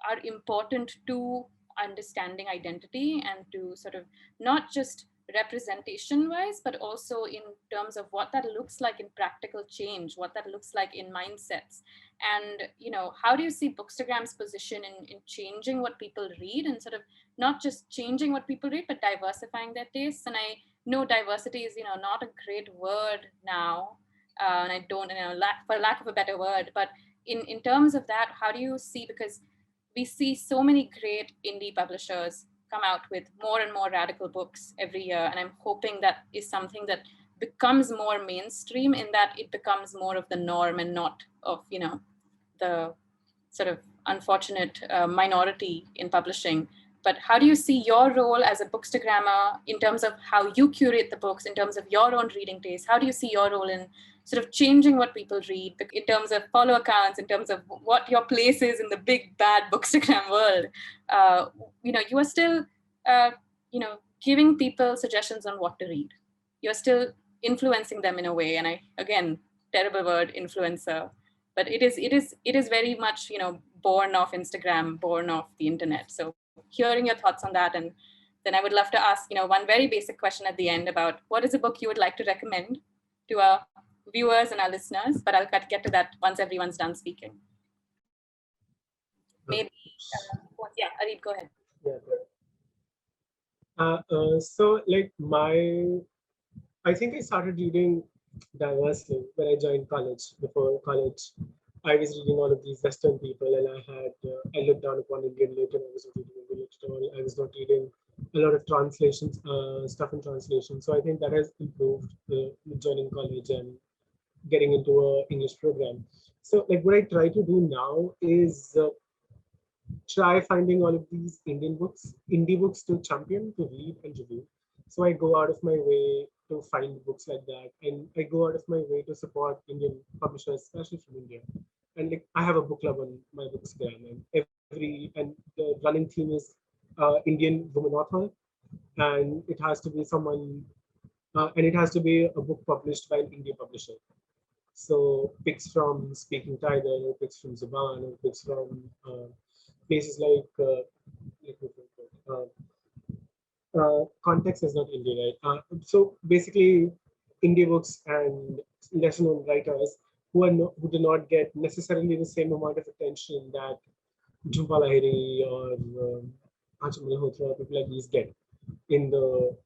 are important to understanding identity, and to sort of not just representation wise, but also in terms of what that looks like in practical change, what that looks like in mindsets. And, you know, how do you see Bookstagram's position in changing what people read, and sort of not just changing what people read, but diversifying their tastes? And I know diversity is, you know, not a great word now, and I don't, you know, for lack of a better word, but in terms of that, how do you see, because we see so many great indie publishers come out with more and more radical books every year. And I'm hoping that is something that becomes more mainstream, in that it becomes more of the norm and not of, you know, the sort of unfortunate minority in publishing. But how do you see your role as a bookstagrammer in terms of how you curate the books, in terms of your own reading taste? How do you see your role in sort of changing what people read, in terms of follow accounts, in terms of what your place is in the big bad Bookstagram world? You know, you are still, you know, giving people suggestions on what to read. You're still influencing them in a way. And I, again, terrible word, influencer, but it is very much, you know, born of Instagram, born of the internet. So hearing your thoughts on that, and then I would love to ask, you know, one very basic question at the end about what is a book you would like to recommend to our viewers and our listeners, but I'll get to that once everyone's done speaking. Maybe, yeah, Areeb, go ahead. Yeah. So like I think I started reading diversely when I joined college. Before college, I was reading all of these Western people, and I looked down upon Indian lit, and I wasn't reading Indian lit at all. I was not reading a lot of translations, stuff in translation. So I think that has improved joining college and getting into an English program. So like what I try to do now is try finding all of these indie books to champion, to read and review. So I go out of my way to find books like that, and I go out of my way to support Indian publishers, especially from India. And like I have a book club on my Bookstagram, and the running theme is Indian woman author, and it has to be someone, and it has to be a book published by an Indian publisher. So picks from Speaking Tiger, or picks from Zuban, or picks from places like context is not India, right? So basically, indie books and lesser known writers who do not get necessarily the same amount of attention that Jhumpa Lahiri or Anshul Malhotra, people like these get in the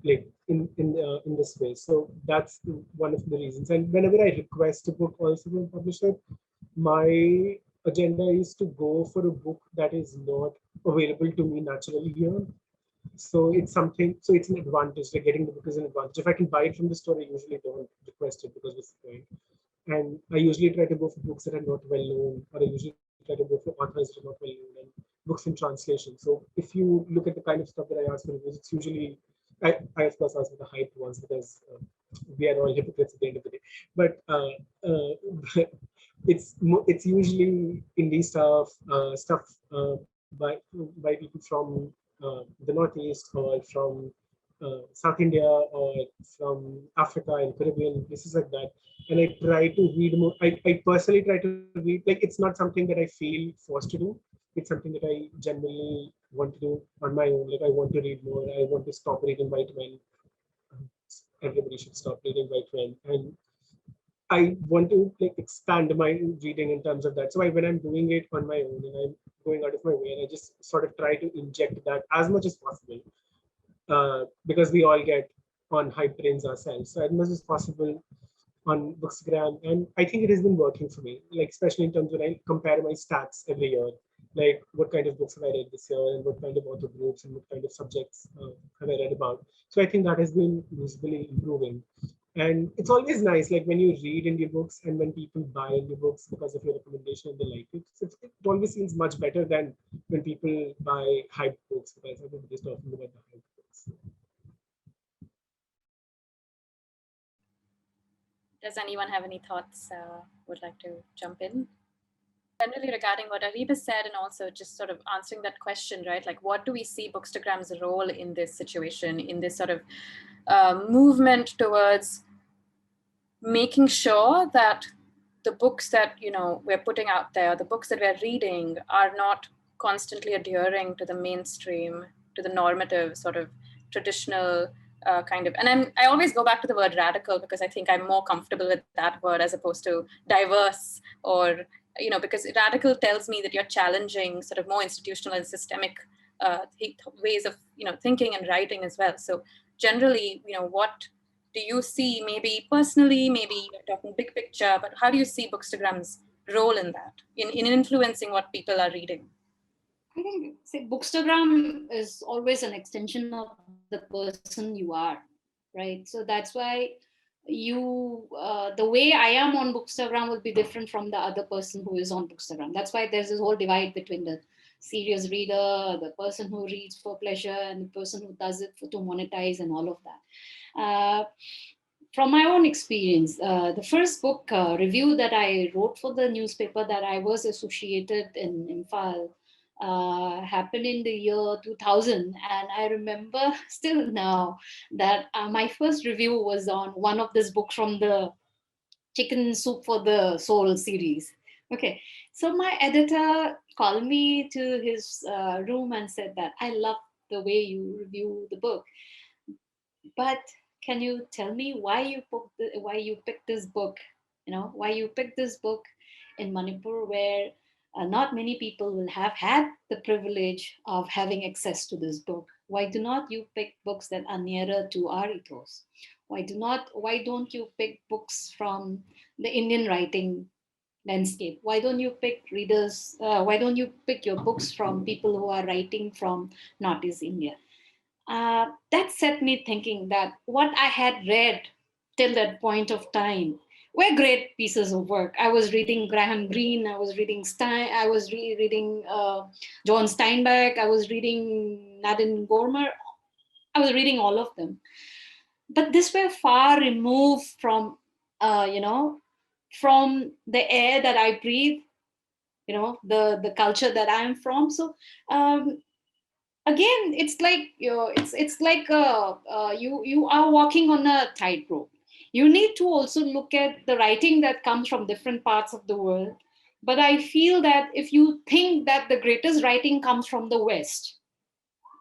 like in this way. So that's one of the reasons. And whenever I request a book also from a publisher, my agenda is to go for a book that is not available to me naturally here. So it's something, so it's an advantage. Like getting the book is an advantage. If I can buy it from the store, I usually don't request it because it's the point. And I usually try to go for books that are not well known, or I usually try to go for authors that are not well known, and books in translation. So if you look at the kind of stuff that I ask for reviews, it's usually, I of course ask for the hyped ones because we are all hypocrites at the end of the day. But it's usually indie stuff, by people from the Northeast or from South India or from Africa and Caribbean, places like that. And I try to read more. I personally try to read, like it's not something that I feel forced to do. It's something that I genuinely want to do on my own. Like I want to read more. I want to stop reading white men. Everybody should stop reading white men. And I want to like expand my reading in terms of that. So when I'm doing it on my own and I'm going out of my way, and I just sort of try to inject that as much as possible, because we all get on hype trains ourselves. So as much as possible on Bookstagram, and I think it has been working for me. Like especially in terms when I compare my stats every year, like what kind of books have I read this year, and what kind of author groups and what kind of subjects have I read about. So I think that has been visibly improving. And it's always nice, like when you read indie books and when people buy indie books because of your recommendation and they like it. It always seems much better than when people buy hype books because everybody's talking about the hype books. Does anyone have any thoughts? Would like to jump in? Generally regarding what Areeb has said, and also just sort of answering that question, right? Like, what do we see Bookstagram's role in this situation, in this sort of movement towards making sure that the books that we're putting out there, the books that we're reading, are not constantly adhering to the mainstream, to the normative sort of traditional kind of, and I always go back to the word radical because I think I'm more comfortable with that word as opposed to diverse, or because radical tells me that you're challenging sort of more institutional and systemic ways of thinking and writing as well. So generally, what do you see, maybe personally, maybe you're talking big picture, but how do you see Bookstagram's role in that, in influencing what people are reading? I think Bookstagram is always an extension of the person you are, right? So that's why the way I am on Bookstagram will be different from the other person who is on Bookstagram. That's why there's this whole divide between the serious reader, the person who reads for pleasure, and the person who does it to monetize and all of that. From my own experience, the first book review that I wrote for the newspaper that I was associated in Imphal happened in the year 2000. And I remember still now that my first review was on one of this book from the Chicken Soup for the Soul series. Okay, so my editor called me to his room and said that I love the way you review the book, but can you tell me why you picked this book? Why you picked this book in Manipur, where not many people will have had the privilege of having access to this book. Why do not you pick books that are nearer to our ethos? Why don't you pick books from the Indian writing landscape? Why don't you pick readers? Why don't you pick your books from people who are writing from Northeast India? That set me thinking that what I had read till that point of time were great pieces of work. I was reading Graham Greene, I was reading I was reading John Steinbeck, I was reading Nadine Gormar, I was reading all of them. But this were far removed from, from the air that I breathe, the culture that I'm from. So again, it's like it's like you are walking on a tightrope. You need to also look at the writing that comes from different parts of the world. But I feel that if you think that the greatest writing comes from the West,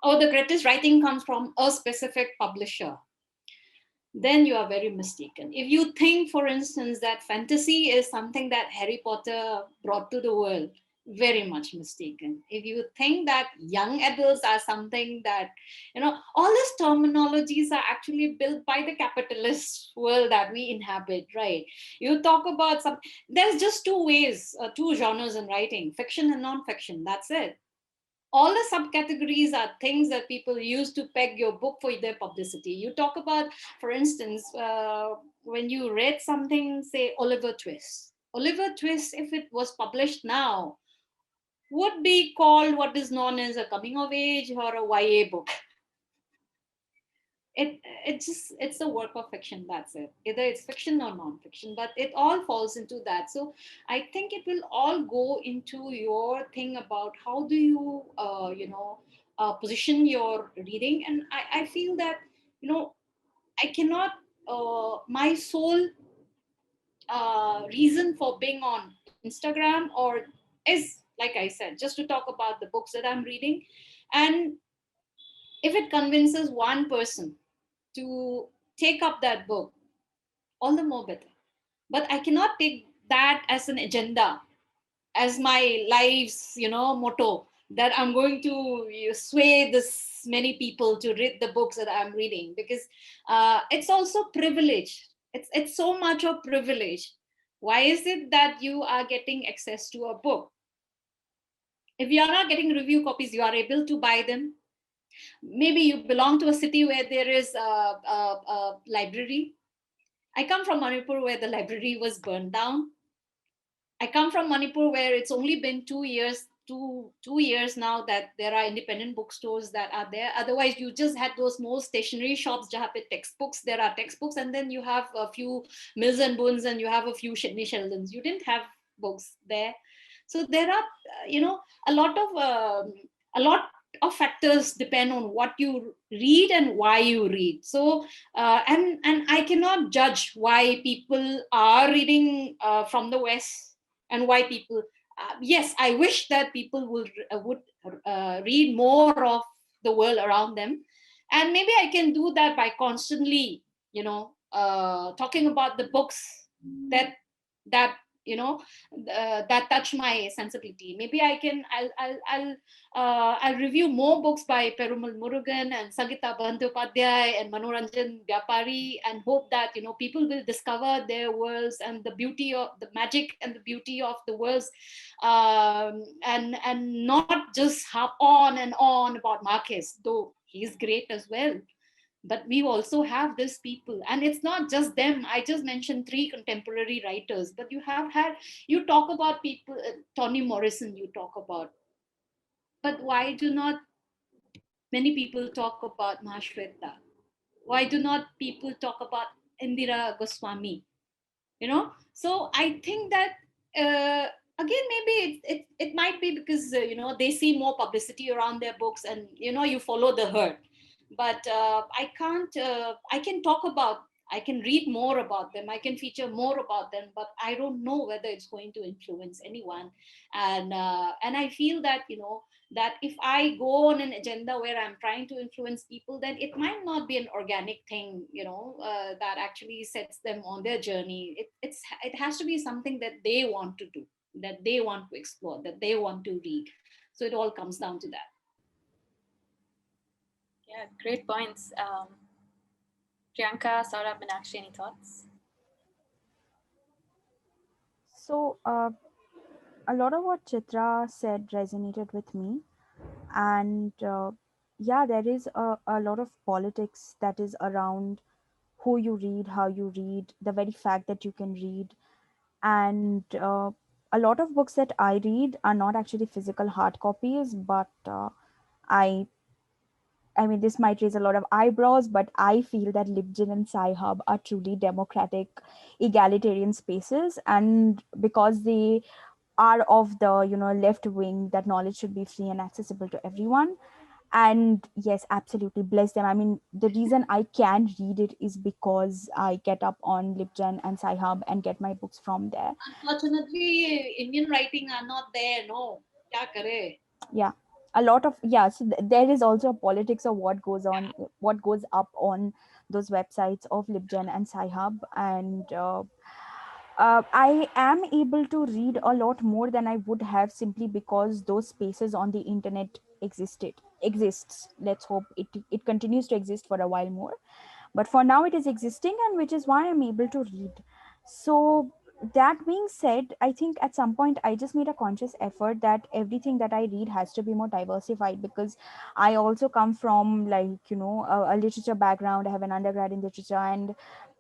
or the greatest writing comes from a specific publisher, then you are very mistaken. If you think, for instance, that fantasy is something that Harry Potter brought to the world, very much mistaken. If you think that young adults are something that, all these terminologies are actually built by the capitalist world that we inhabit, right? You talk about there's just two ways, two genres in writing, fiction and non-fiction. That's it. All the subcategories are things that people use to peg your book for their publicity. You talk about, for instance, when you read something, say Oliver Twist. Oliver Twist, if it was published now, would be called what is known as a coming of age or a YA book. It's a work of fiction. That's it. Either it's fiction or non-fiction, but it all falls into that. So I think it will all go into your thing about how do you position your reading. And I feel that I cannot my sole reason for being on Instagram or is, like I said, just to talk about the books that I'm reading. And if it convinces one person to take up that book, all the more better. But I cannot take that as an agenda, as my life's motto, that I'm going to sway this many people to read the books that I'm reading, because it's also privilege. It's so much of privilege. Why is it that you are getting access to a book? If you are not getting review copies, you are able to buy them. Maybe you belong to a city where there is a library. I come from Manipur where the library was burned down. I come from Manipur where it's only been 2 years now that there are independent bookstores that are there. Otherwise, you just had those small stationery shops, jahan pe textbooks, there are textbooks, and then you have a few Mills and Boons and you have a few Sydney Sheldons. You didn't have books there. So there are, a lot of factors depend on what you read and why you read. So and I cannot judge why people are reading from the West and why people yes, I wish that people would read more of the world around them, and maybe I can do that by constantly talking about the books that that that touch my sensibility. Maybe I'll review more books by Perumal Murugan and Sagita Bandyopadhyay and Manoranjan Vyapari, and hope that people will discover their worlds and the beauty of the magic and the beauty of the worlds, and not just harp on and on about Marquez, though he's great as well. But we also have these people, and it's not just them. I just mentioned 3 contemporary writers, but you talk about people, Toni Morrison, you talk about, but why do not many people talk about Mahashweta? Why do not people talk about Indira Goswami? So I think that again, maybe it might be because they see more publicity around their books, and you follow the herd. But I can talk about, I can read more about them, I can feature more about them, but I don't know whether it's going to influence anyone. And I feel that that if I go on an agenda where I'm trying to influence people, then it might not be an organic thing, that actually sets them on their journey. It has to be something that they want to do, that they want to explore, that they want to read. So it all comes down to that. Yeah, great points. Priyanka, Saurabh, Meenakshi, any thoughts? So a lot of what Chitra said resonated with me, and yeah, there is a lot of politics that is around who you read, how you read, the very fact that you can read. And a lot of books that I read are not actually physical hard copies, but I I mean, this might raise a lot of eyebrows, but I feel that LibGen and Sci-Hub are truly democratic, egalitarian spaces. And because they are of the, left wing, that knowledge should be free and accessible to everyone. And yes, absolutely, bless them. I mean, the reason I can read it is because I get up on LibGen and Sci-Hub and get my books from there. Unfortunately, Indian writing are not there. No, kya kare? Yeah, a lot of, yeah, so there is also a politics of what goes on, what goes up on those websites of LibGen and Sci-Hub. And I am able to read a lot more than I would have, simply because those spaces on the internet exists. Let's hope it continues to exist for a while more, but for now it is existing, and which is why I'm able to read. So that being said, I think at some point I just made a conscious effort that everything that I read has to be more diversified, because I also come from, like, a literature background. I have an undergrad in literature, and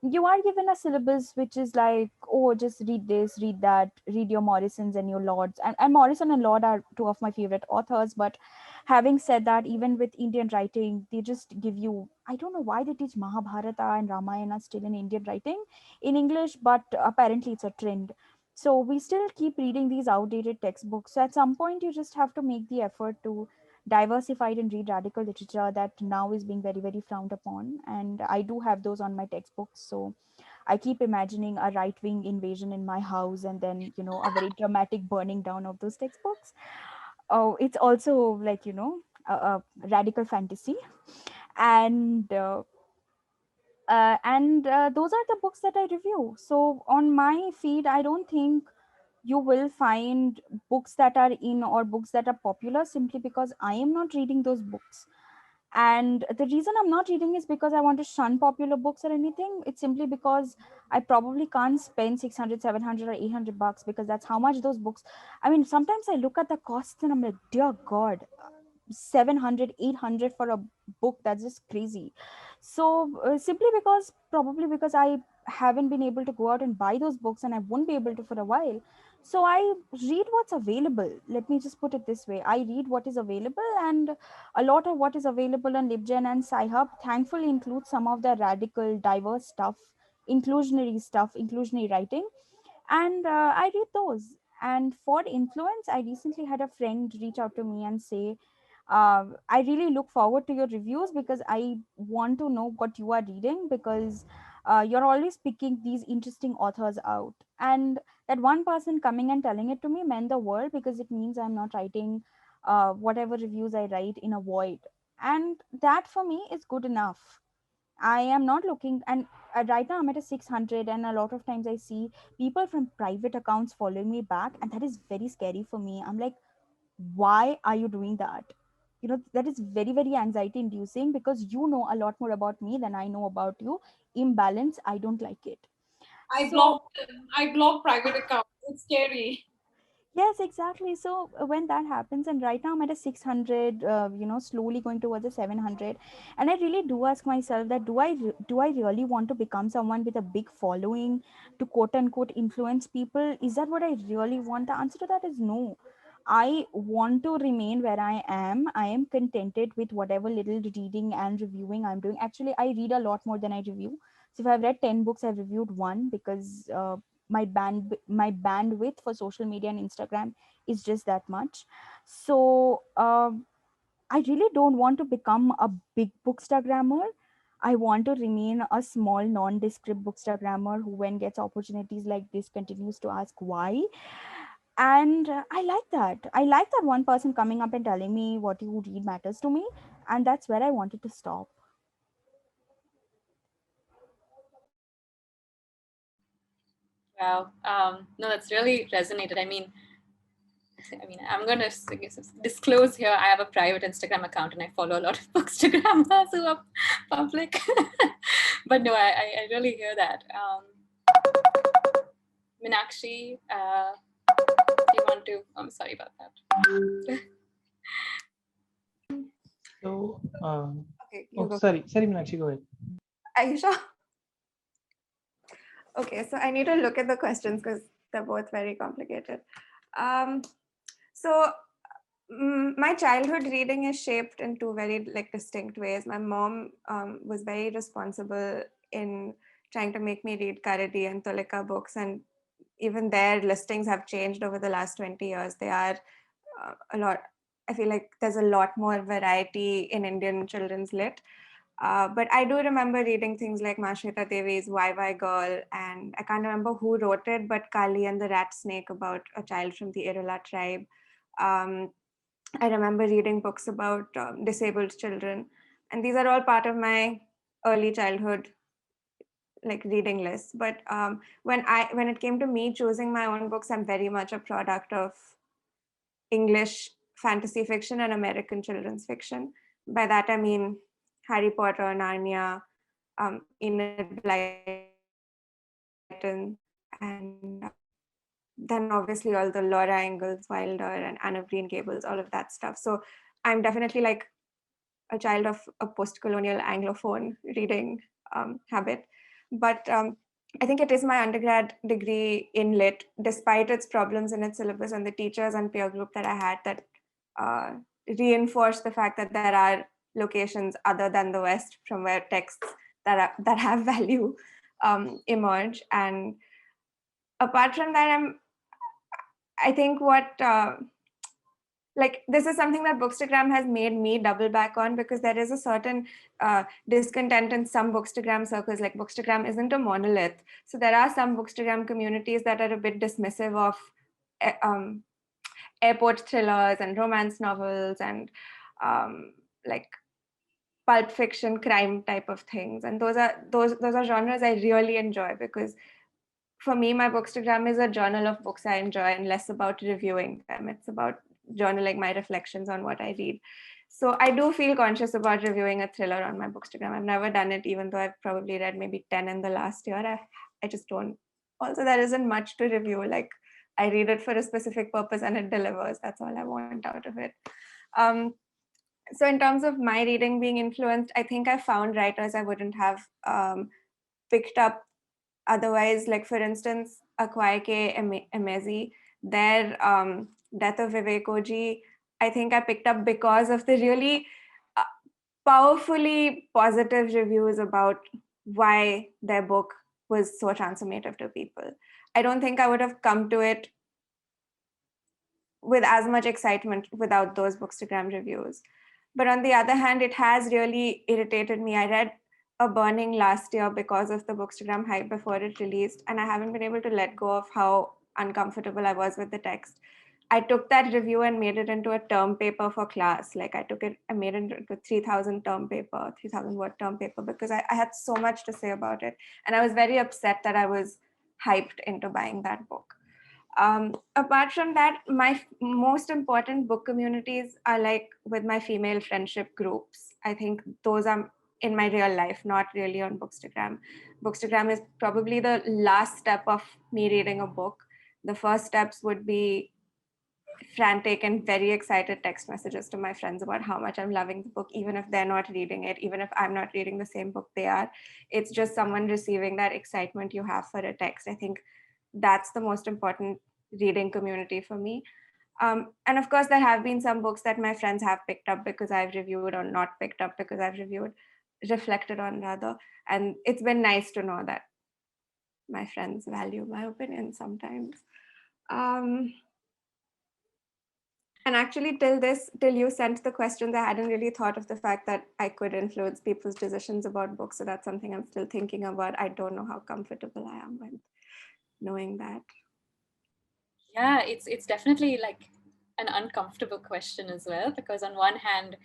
you are given a syllabus which is like, oh, just read this, read that, read your Morrisons and your Lords. And Morrison and Lord are two of my favorite authors. But having said that, even with Indian writing, they just give you, I don't know why they teach Mahabharata and Ramayana still in Indian writing in English, but apparently it's a trend. So we still keep reading these outdated textbooks. So at some point, you just have to make the effort to diversify and read radical literature that now is being very, very frowned upon. And I do have those on my textbooks. So I keep imagining a right wing invasion in my house, and then, a very dramatic burning down of those textbooks. Oh, it's also like, a radical fantasy. And those are the books that I review. So on my feed, I don't think you will find books that are in or books that are popular, simply because I am not reading those books. And the reason I'm not reading is because I want to shun popular books or anything. It's simply because I probably can't spend 600, 700, or 800 bucks, because that's how much those books. I mean, sometimes I look at the costs and I'm like, dear God, 700, 800 for a book. That's just crazy. So simply because, probably because I haven't been able to go out and buy those books, and I won't be able to for a while. So I read what's available. Let me just put it this way: I read what is available, and a lot of what is available on LibGen and Sci-Hub thankfully includes some of the radical, diverse stuff, inclusionary writing, and I read those. And for influence, I recently had a friend reach out to me and say, I really look forward to your reviews, because I want to know what you are reading, because you're always picking these interesting authors out. And that one person coming and telling it to me meant the world, because it means I'm not writing whatever reviews I write in a void. And that for me is good enough. I am not looking, and right now I'm at a 600, and a lot of times I see people from private accounts following me back, and that is very scary for me. I'm like, why are you doing that? That is very, very anxiety inducing, because you know a lot more about me than I know about you. Imbalance, I don't like it. So I blocked private accounts. It's scary. yes, exactly. So when that happens, and right now I'm at a 600, slowly going towards a 700, and I really do ask myself that do I really want to become someone with a big following to quote unquote influence people? Is that what I really want? The answer to that is no. I want to remain where I am. I am contented with whatever little reading and reviewing I'm doing. Actually, I read a lot more than I review. So if I've read 10 books, I've reviewed one, because my bandwidth for social media and Instagram is just that much. So I really don't want to become a big bookstagrammer. I want to remain a small nondescript bookstagrammer who, when gets opportunities like this, continues to ask why. And I like that one person coming up and telling me what you read matters to me, and that's where I wanted to stop. Wow. No, that's really resonated. I'm going to disclose here. I have a private Instagram account and I follow a lot of Bookstagrammers who are public. But no, I really hear that. Meenakshi, do you want to? I'm sorry about that. So, Okay, you go. sorry, Meenakshi, go ahead. Are you sure? Okay, so I need to look at the questions because they're both very complicated. So my childhood reading is shaped in two very distinct ways. My mom was very responsible in trying to make me read Karadi and Tulika books, and even their listings have changed over the last 20 years. They are a lot. I feel like there's a lot more variety in Indian children's lit. But I do remember reading things like Mashrita Devi's Why Girl, and I can't remember who wrote it, but Kali and the Rat Snake, about a child from the Irula tribe. I remember reading books about disabled children, and these are all part of my early childhood like reading lists. But when it came to me choosing my own books, I'm very much a product of English fantasy fiction and American children's fiction. By that I mean Harry Potter, Narnia, Enid Blyton, and then obviously all the Laura Ingalls Wilder and Anne of Green Gables, all of that stuff. So I'm definitely like a child of a post-colonial Anglophone reading habit. But I think it is my undergrad degree in lit, despite its problems in its syllabus and the teachers and peer group that I had that reinforced the fact that there are locations other than the West from where texts that have value emerge. And apart from that, I think what like this is something that Bookstagram has made me double back on, because there is a certain discontent in some Bookstagram circles. Like Bookstagram isn't a monolith. So there are some Bookstagram communities that are a bit dismissive of airport thrillers and romance novels and like pulp fiction, crime type of things. And those are genres I really enjoy, because for me, my Bookstagram is a journal of books I enjoy and less about reviewing them. It's about journaling my reflections on what I read. So I do feel conscious about reviewing a thriller on my Bookstagram. I've never done it, even though I've probably read maybe 10 in the last year. I just don't. Also, there isn't much to review. Like I read it for a specific purpose and it delivers. That's all I want out of it. So in terms of my reading being influenced, I think I found writers I wouldn't have picked up otherwise. Like for instance, Akwaeke Emezi, their Death of Vivek Oji, I think I picked up because of the really powerfully positive reviews about why their book was so transformative to people. I don't think I would have come to it with as much excitement without those Bookstagram reviews. But on the other hand, it has really irritated me. I read A Burning last year because of the Bookstagram hype before it released, and I haven't been able to let go of how uncomfortable I was with the text. I took that review and made it into a term paper for class. Like I made it into a 3,000 word term paper, because I had so much to say about it. And I was very upset that I was hyped into buying that book. Apart from that, my most important book communities are like with my female friendship groups. I think those are in my real life, not really on Bookstagram. Bookstagram is probably the last step of me reading a book. The first steps would be frantic and very excited text messages to my friends about how much I'm loving the book, even if they're not reading it, even if I'm not reading the same book they are. It's just someone receiving that excitement you have for a text. I think that's the most important reading community for me. And of course, there have been some books that my friends have picked up because I've reviewed, or not picked up because I've reflected on rather. And it's been nice to know that my friends value my opinion sometimes. And actually, till you sent the questions, I hadn't really thought of the fact that I could influence people's decisions about books. So that's something I'm still thinking about. I don't know how comfortable I am with knowing that. Yeah, it's definitely like an uncomfortable question as well, because on one hand,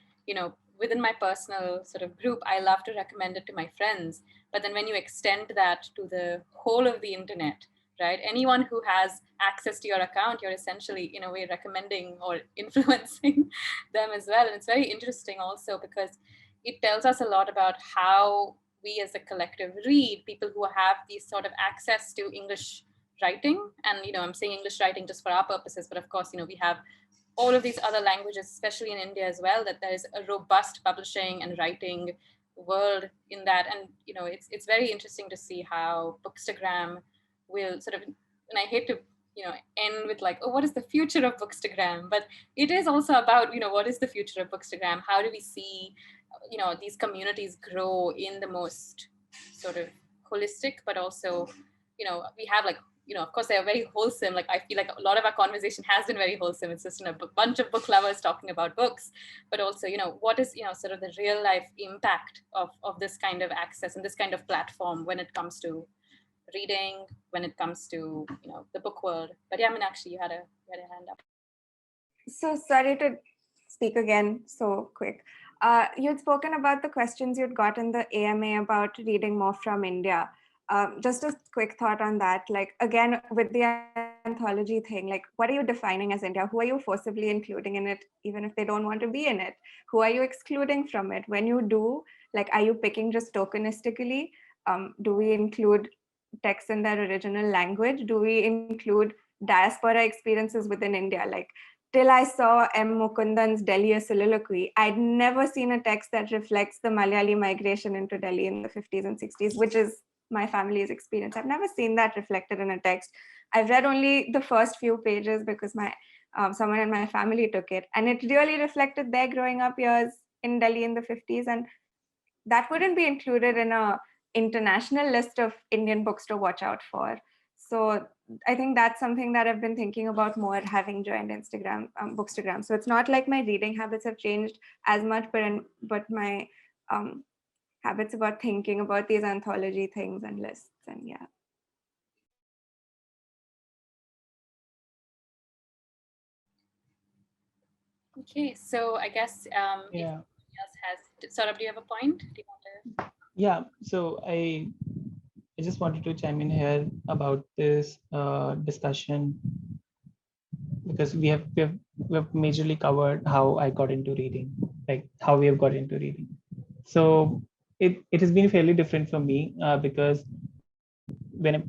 within my personal sort of group, I love to recommend it to my friends. But then when you extend that to the whole of the internet, right? Anyone who has access to your account, you're essentially, in a way, recommending or influencing them as well. And it's very interesting also because it tells us a lot about how we as a collective read, people who have these sort of access to English writing. And, I'm saying English writing just for our purposes, but of course, we have all of these other languages, especially in India as well, that there is a robust publishing and writing world in that. And, it's very interesting to see how Bookstagram will sort of, and I hate to, end with like, oh, what is the future of Bookstagram? But it is also about, what is the future of Bookstagram? How do we see, these communities grow in the most sort of holistic, but also, we have like, of course, they are very wholesome. Like, I feel like a lot of our conversation has been very wholesome. It's just a bunch of book lovers talking about books, but also, what is, sort of the real life impact of this kind of access and this kind of platform when it comes to reading, when it comes to, the book world. But yeah, Meenakshi, you had a hand up. So sorry to speak again so quick. You'd spoken about the questions you'd got in the AMA about reading more from India. Just a quick thought on that. Like, again, with the anthology thing, like, what are you defining as India? Who are you forcibly including in it, even if they don't want to be in it? Who are you excluding from it? When you do, like, are you picking just tokenistically? Do we include text in their original language? Do we include diaspora experiences within India? Like, till I saw M. Mukundan's Delhi a soliloquy, I'd never seen a text that reflects the Malayali migration into Delhi in the 50s and 60s, which is my family's experience. I've never seen that reflected in a text. I've read only the first few pages because my someone in my family took it, and it really reflected their growing up years in Delhi in the 50s, and that wouldn't be included in a international list of Indian books to watch out for. So I think that's something that I've been thinking about more, having joined Bookstagram. So it's not like my reading habits have changed as much, but my habits about thinking about these anthology things and lists, and yeah. Okay, so I guess if Yeah. somebody else has, Saurabh, do you have a point? Do you want to? Yeah. So I just wanted to chime in here about this discussion, because we have majorly covered how I got into reading, like how we have got into reading. So it has been fairly different for me, because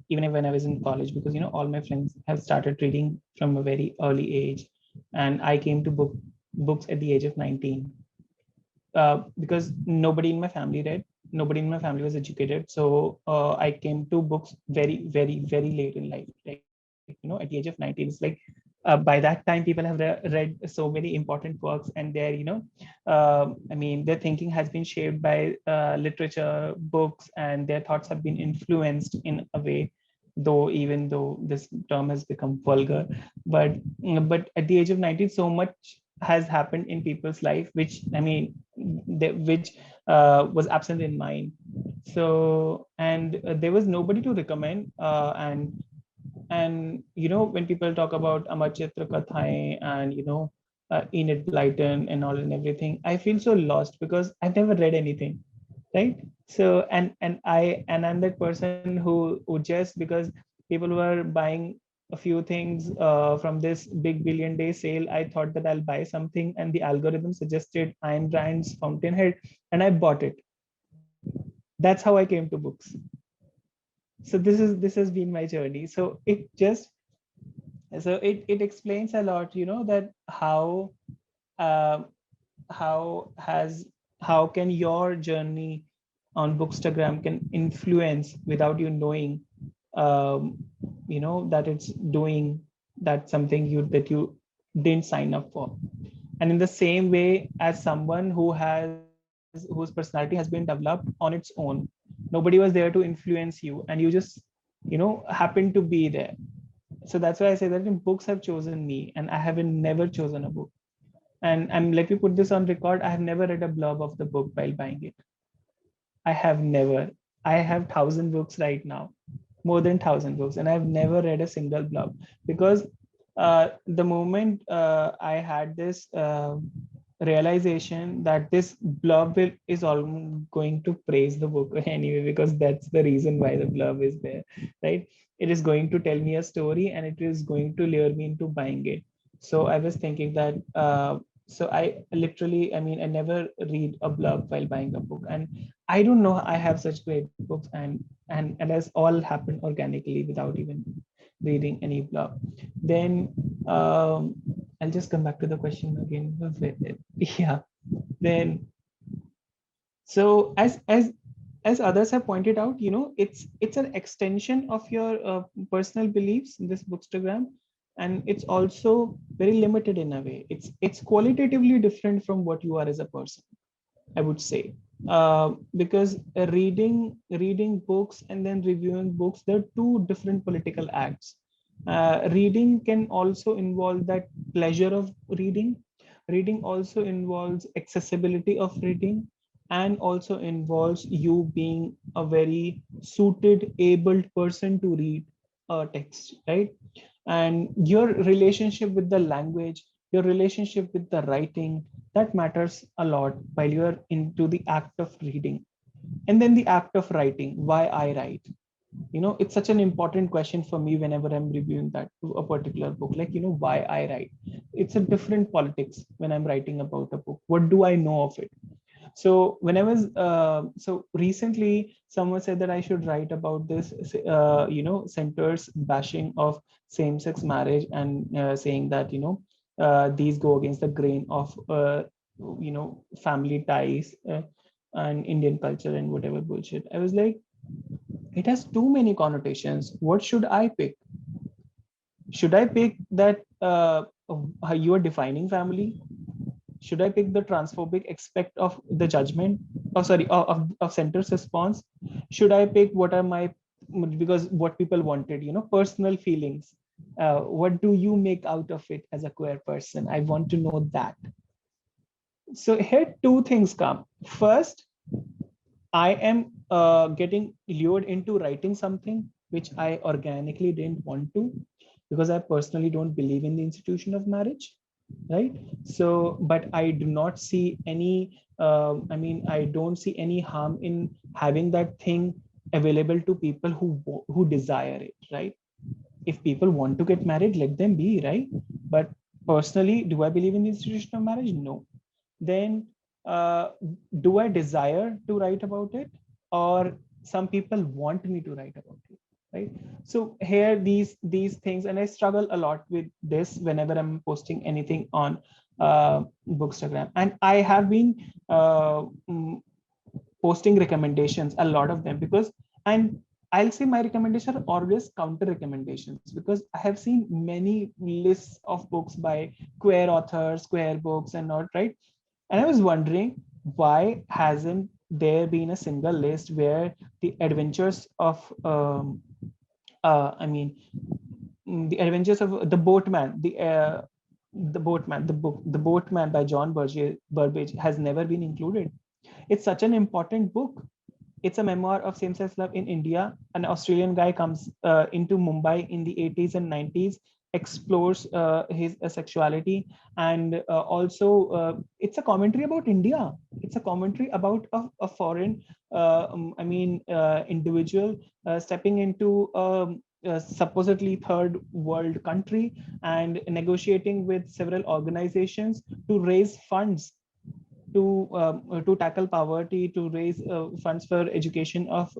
even when I was in college, because all my friends have started reading from a very early age, and I came to books at the age of 19, because nobody in my family read, nobody in my family was educated. So I came to books very, very, very late in life. Like, at the age of 19, it's like by that time people have read so many important works, and their thinking has been shaped by literature, books, and their thoughts have been influenced in a way, though even though this term has become vulgar. But at the age of 19, so much has happened in people's life, which was absent in mine. So, and there was nobody to recommend. And when people talk about Amar Chitra Kathaएं and Enid Blyton and all and everything, I feel so lost because I've never read anything, right? So I'm that person who just, because people were buying a few things from this big billion day sale, I thought that I'll buy something, and the algorithm suggested Ayn Rand's Fountainhead, and I bought it. That's how I came to books. So this has been my journey. So it explains a lot, that uh, how can your journey on Bookstagram can influence without you knowing, that it's doing that something that you didn't sign up for. And in the same way, as someone whose personality has been developed on its own, nobody was there to influence you, and you just happened to be there. So that's why I say that books have chosen me, and I haven't never chosen a book. And let me put this on record, I have never read a blurb of the book while buying it. I have never. I have 1,000 books right now, more than 1,000 books, and I've never read a single blurb, because the moment I had this realization that this blurb is all going to praise the book anyway, because that's the reason why the blurb is there, right? It is going to tell me a story, and it is going to lure me into buying it. So I was thinking that so I literally, I never read a blurb while buying a book, and I don't know, I have such great books, and it has all happened organically without even reading any blurb. Then I'll just come back to the question again. Yeah. Then, so as others have pointed out, it's an extension of your personal beliefs in this Bookstagram, and it's also very limited in a way. It's qualitatively different from what you are as a person, I would say, because reading books and then reviewing books, they're two different political acts. Reading can also involve that pleasure of reading. Reading also involves accessibility of reading, and also involves you being a very suited, abled person to read a text, right? And your relationship with the language, your relationship with the writing, that matters a lot while you are into the act of reading. And then the act of writing, why I write. It's such an important question for me whenever I'm reviewing that a particular book, like, why I write. It's a different politics when I'm writing about a book. What do I know of it? So when I was so recently, someone said that I should write about this, centers bashing of same-sex marriage, and saying that these go against the grain of family ties and Indian culture and whatever bullshit. I was like, it has too many connotations. What should I pick? Should I pick that how you are defining family? Should I pick the transphobic aspect of the judgment? Oh, sorry, of center's response? Should I pick what are my, because what people wanted, personal feelings? What do you make out of it as a queer person? I want to know that. So here two things come. First, I am getting lured into writing something which I organically didn't want to, because I personally don't believe in the institution of marriage, right? So, but I do not see any, I don't see any harm in having that thing available to people who desire it, right? If people want to get married, let them be, right? But personally, do I believe in the institution of marriage? No. Then do I desire to write about it, or some people want me to write about it, right? So here these things, and I struggle a lot with this whenever I'm posting anything on Bookstagram, and I have been posting recommendations, a lot of them, because, and I'll say my recommendations are always counter recommendations, because I have seen many lists of books by queer authors, queer books and not, right? And I was wondering, why hasn't there been a single list where the adventures of, the adventures of the Boatman, the Boatman, the Boatman by John Burbage has never been included. It's such an important book. It's a memoir of same-sex love in India. An Australian guy comes into Mumbai in the 80s and 90s, explores his sexuality, and also it's a commentary about India. It's a commentary about a foreign, individual stepping into a supposedly third world country and negotiating with several organizations to raise funds to tackle poverty, to raise funds for education of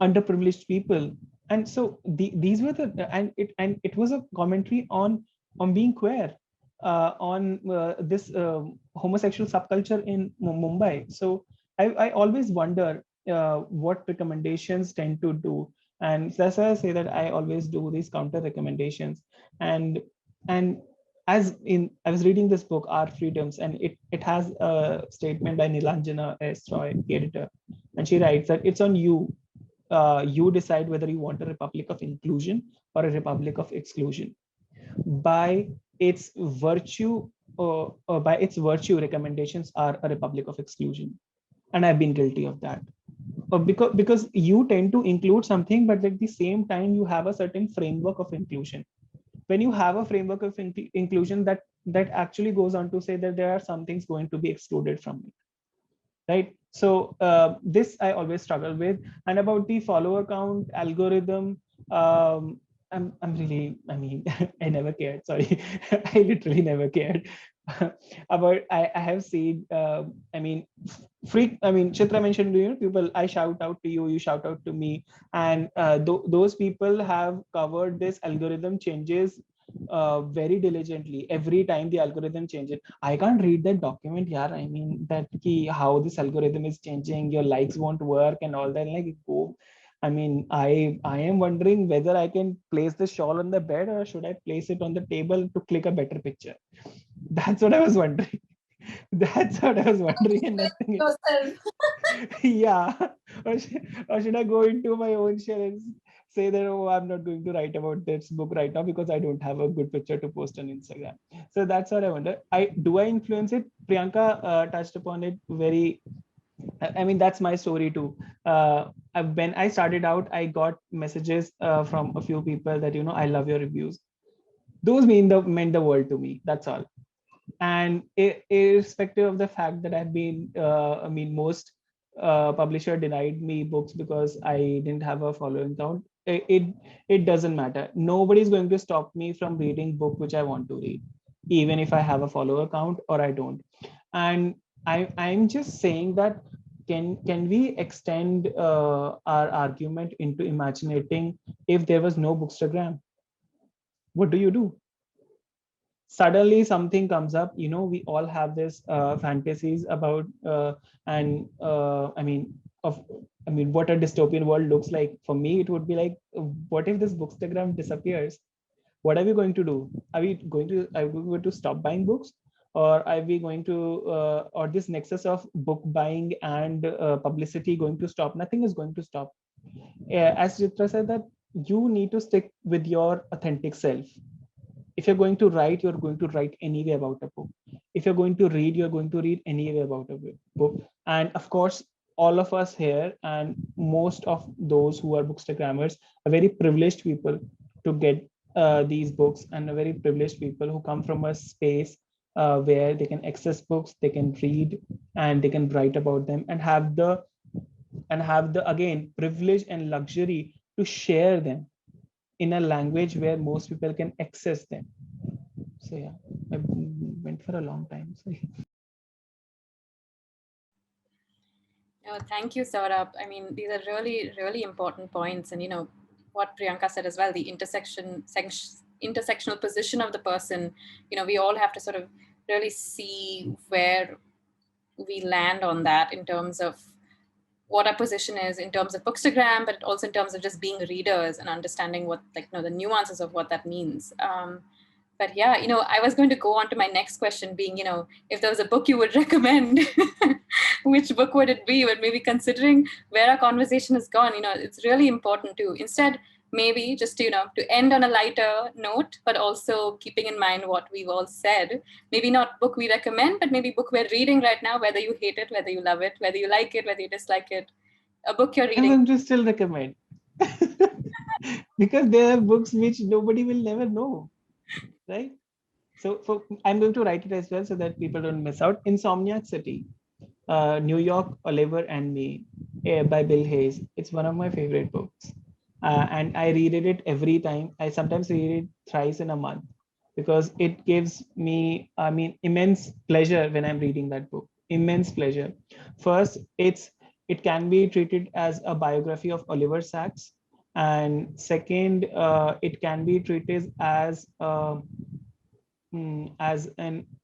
underprivileged people. And so these were and it was a commentary on being queer, on this homosexual subculture in Mumbai. So I always wonder what recommendations tend to do, and that's why I say that I always do these counter recommendations. And as in, I was reading this book, Our Freedoms, and it has a statement by Nilanjana S. Roy, the editor, and she writes that it's on you. You decide whether you want a republic of inclusion or a republic of exclusion. By its virtue, recommendations are a republic of exclusion, and I've been guilty of that. Because you tend to include something, but at the same time you have a certain framework of inclusion. When you have a framework of inclusion, that actually goes on to say that there are some things going to be excluded from it, right? So this I always struggle with. And about the follower count algorithm, I'm really, I never cared, sorry. I literally never cared about. I have seen Chitra mentioned, people, I shout out to you, you shout out to me, and those people have covered this algorithm changes very diligently. Every time the algorithm changes, I can't read that document. Yeah, that how this algorithm is changing, your likes won't work and all that. Like, go. I am wondering whether I can place the shawl on the bed, or should I place it on the table to click a better picture. That's what I was wondering. That's what I was wondering. And nothing else. Yeah. Or should I go into my own shell and say that, oh, I'm not going to write about this book right now because I don't have a good picture to post on Instagram. So that's what I wonder. Do I influence it? Priyanka touched upon it very. That's my story too. When I started out, I got messages from a few people that, I love your reviews. Those meant the world to me. That's all. And irrespective of the fact that I've been, most publisher denied me books because I didn't have a following count, it doesn't matter. Nobody's going to stop me from reading book which I want to read, even if I have a follower count or I don't. And I'm just saying that can we extend our argument into imagining if there was no Bookstagram? What do you do? Suddenly something comes up, we all have this fantasies about and I mean of I mean what a dystopian world looks like. For me it would be like, what if this Bookstagram disappears? What are we going to do? Are we going to stop buying books, or are we going to or this nexus of book buying and publicity going to stop? Nothing is going to stop. As Chitra said, that you need to stick with your authentic self. If you're going to write, you're going to write anyway about a book. If you're going to read, you're going to read anyway about a book. And of course, all of us here and most of those who are bookstagrammers are very privileged people to get these books, and are very privileged people who come from a space where they can access books, they can read, and they can write about them, and have the again privilege and luxury to share them in a language where most people can access them. So yeah, I went for a long time. Sorry. Oh, thank you, Saurabh. I mean, these are really, really important points. And, what Priyanka said as well, the intersectional position of the person, we all have to sort of really see where we land on that in terms of what our position is in terms of Bookstagram, but also in terms of just being readers and understanding what, the nuances of what that means. But yeah, I was going to go on to my next question being, if there was a book you would recommend, which book would it be? But maybe considering where our conversation has gone, it's really important to instead maybe just to end on a lighter note, but also keeping in mind what we've all said. Maybe not book we recommend, but maybe book we're reading right now, whether you hate it, whether you love it, whether you like it, whether you dislike it. A book you're reading. I'm going to still recommend because there are books which nobody will never know, right? So I'm going to write it as well so that people don't miss out. Insomniac City, New York, Oliver and Me, by Bill Hayes. It's one of my favorite books. And I read it every time. I sometimes read it thrice in a month because it gives me, immense pleasure when I'm reading that book. Immense pleasure. First, it can be treated as a biography of Oliver Sacks, and second, it can be treated as an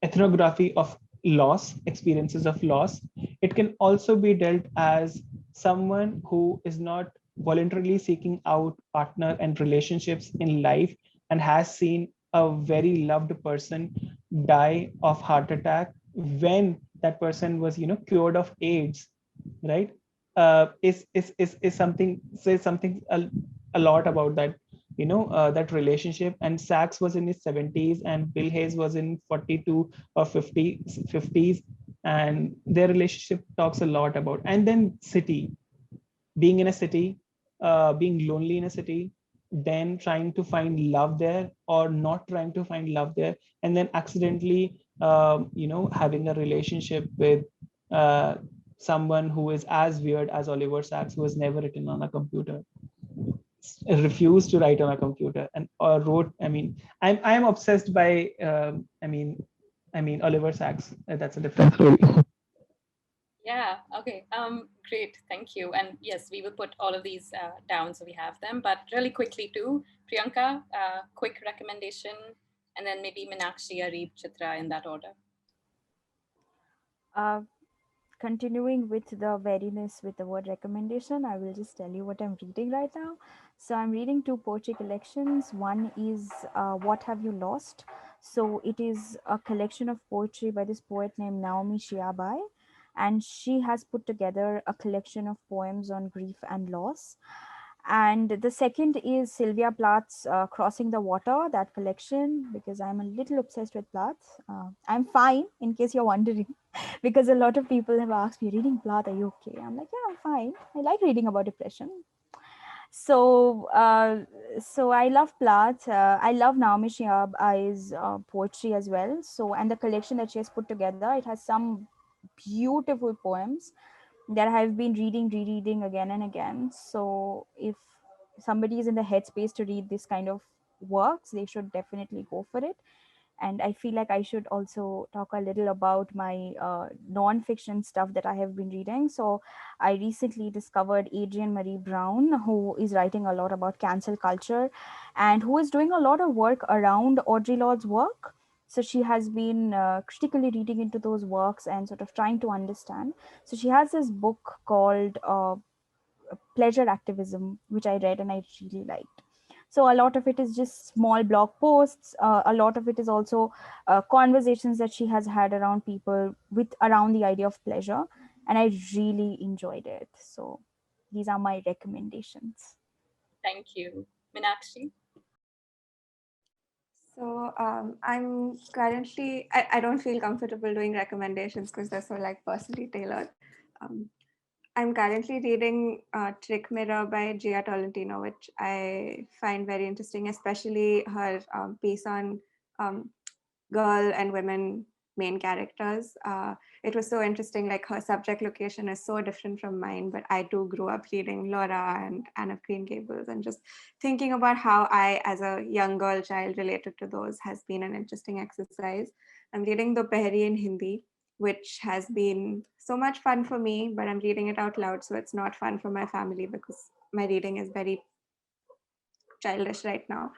ethnography of loss, experiences of loss. It can also be dealt as someone who is not voluntarily seeking out partner and relationships in life and has seen a very loved person die of heart attack when that person was cured of AIDS, right? Is something says something a lot about that, that relationship. And Sachs was in his 70s and Bill Hayes was in 42 or 50s, and their relationship talks a lot about. And then city, being in a city, being lonely in a city, then trying to find love there or not trying to find love there, and then accidentally having a relationship with someone who is as weird as Oliver Sacks, who has never written on a computer, refused to write on a computer, and or wrote. I'm obsessed by Oliver Sacks. That's a different story. Yeah. Okay. Great. Thank you. And yes, we will put all of these down so we have them. But really quickly too, Priyanka, quick recommendation, and then maybe Meenakshi, Areeb, Chitra in that order. Continuing with the variness with the word recommendation, I will just tell you what I'm reading right now. So I'm reading two poetry collections. One is What Have You Lost? So it is a collection of poetry by this poet named Naomi Shiabai, and she has put together a collection of poems on grief and loss. And the second is Sylvia Plath's Crossing the Water, that collection, because I'm a little obsessed with Plath. I'm fine, in case you're wondering, because a lot of people have asked me, reading Plath, are you okay? I'm like, yeah, I'm fine. I like reading about depression. So I love Plath. I love Naomi Shiabai's poetry as well. So, and the collection that she has put together, it has some beautiful poems. that I've been rereading again and again. So if somebody is in the headspace to read this kind of works, they should definitely go for it. And I feel like I should also talk a little about my non-fiction stuff that I have been reading. So I recently discovered Adrian Marie Brown, who is writing a lot about cancel culture and who is doing a lot of work around Audre Lorde's work. So she has been critically reading into those works and sort of trying to understand. So she has this book called Pleasure Activism, which I read and I really liked. So a lot of it is just small blog posts. A lot of it is also conversations that she has had around people with around the idea of pleasure, and I really enjoyed it. So these are my recommendations. Thank you. Meenakshi? So I'm currently, I don't feel comfortable doing recommendations because they're so like personally tailored. Um, I'm currently reading Trick Mirror by Gia Tolentino, which I find very interesting, especially her piece on girl and women main characters. It was so interesting, like her subject location is so different from mine, but I too grew up reading Laura and Anne of Green Gables, and just thinking about how I, as a young girl child, related to those has been an interesting exercise. I'm reading The Pehri in Hindi, which has been so much fun for me, but I'm reading it out loud, so it's not fun for my family because my reading is very childish right now.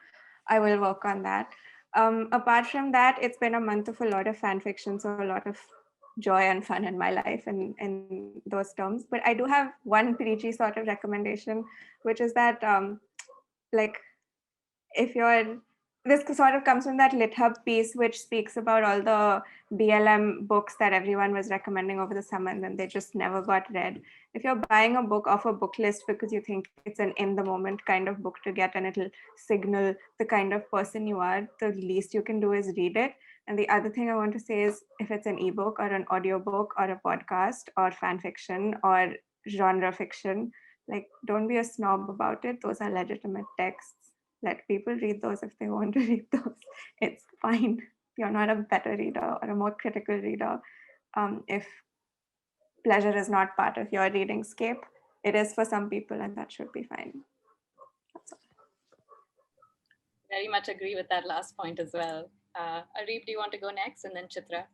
I will work on that. Apart from that, it's been a month of a lot of fan fiction, so a lot of joy and fun in my life in those terms. But I do have one preachy sort of recommendation, which is that like if you're, this sort of comes from that LitHub piece, which speaks about all the BLM books that everyone was recommending over the summer and then they just never got read. If you're buying a book off a book list because you think it's an in the moment kind of book to get and it'll signal the kind of person you are, the least you can do is read it. And the other thing I want to say is if it's an ebook or an audiobook or a podcast or fan fiction or genre fiction, like don't be a snob about it. Those are legitimate texts. Let people read those if they want to read those. It's fine. You're not a better reader or a more critical reader. If pleasure is not part of your reading scape, it is for some people, and that should be fine. That's all. Very much agree with that last point as well. Areeb, do you want to go next? And then Chitra.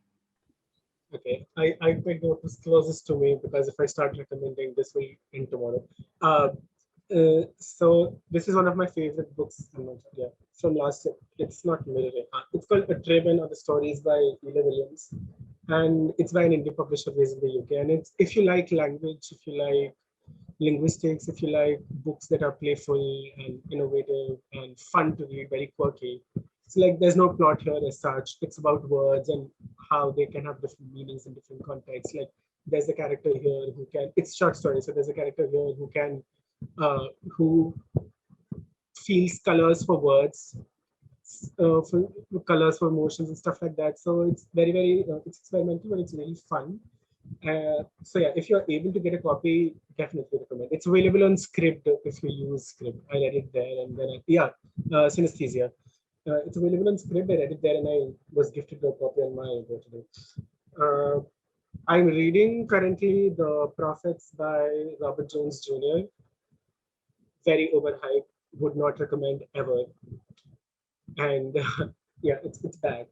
Okay, I picked what was closest to me because if I start recommending, this will end tomorrow. So this is one of my favorite books. Yeah, from last year. It's not mirroring. It's called A Driven, or the Stories by Ella Williams, and it's by an indie publisher based in the UK. And it's, if you like language, if you like linguistics, if you like books that are playful and innovative and fun to read, very quirky. It's like there's no plot here as such. It's about words and how they can have different meanings in different contexts. Like there's a character here who can, it's short story. So there's a character here who can, who feels colors for words, for colors for emotions and stuff like that. So it's very, it's experimental, but it's really fun. So yeah, if you're able to get a copy, definitely recommend. It's available on Scribd if you use Scribd. I read it there, and then Synesthesia. It's available on Scribd. I read it there, and I was gifted a copy on my birthday. I'm reading currently The Prophets by Robert Jones Jr. Very overhyped. Would not recommend ever. And yeah, it's bad.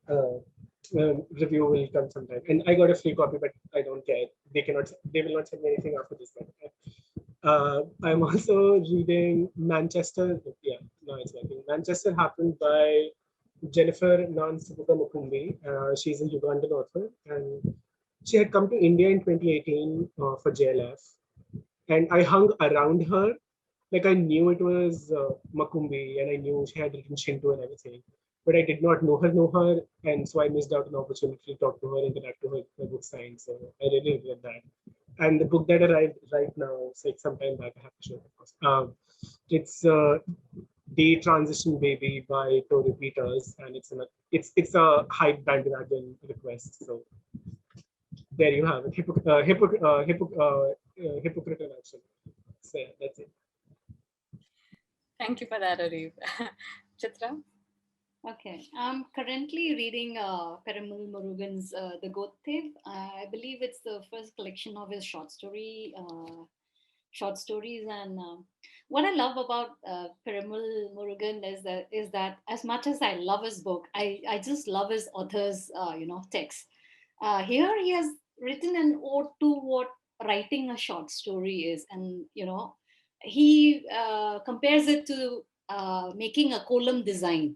Review will come sometime, and I got a free copy, but I don't care. They will not send me anything after this. I'm also reading Manchester. Yeah, no, it's working. Manchester Happened by Jennifer Nansubuga Mukumbi. She's a Ugandan author, and she had come to India in 2018 for JLF, and I hung around her. Like I knew it was Makumbi, and I knew she had written Shinto and everything, but I did not know her, and so I missed out an opportunity to talk to her, interact with her book sign. So I really regret that. And the book that arrived right now, it's like sometime back, I have to show it, of course. It's Day Transition Baby by Tori Peters, and it's a hype bandwagon request. So there you have it. Hypocrite in action. So yeah, that's it. Thank you for that, Areeb. Chitra? Okay, I'm currently reading Perumal Murugan's The Goat Thief. I believe it's the first collection of his short stories. And what I love about Perumal Murugan is that as much as I love his book, I just love his author's text. Here he has written an ode to what writing a short story is, and he compares it to making a column design,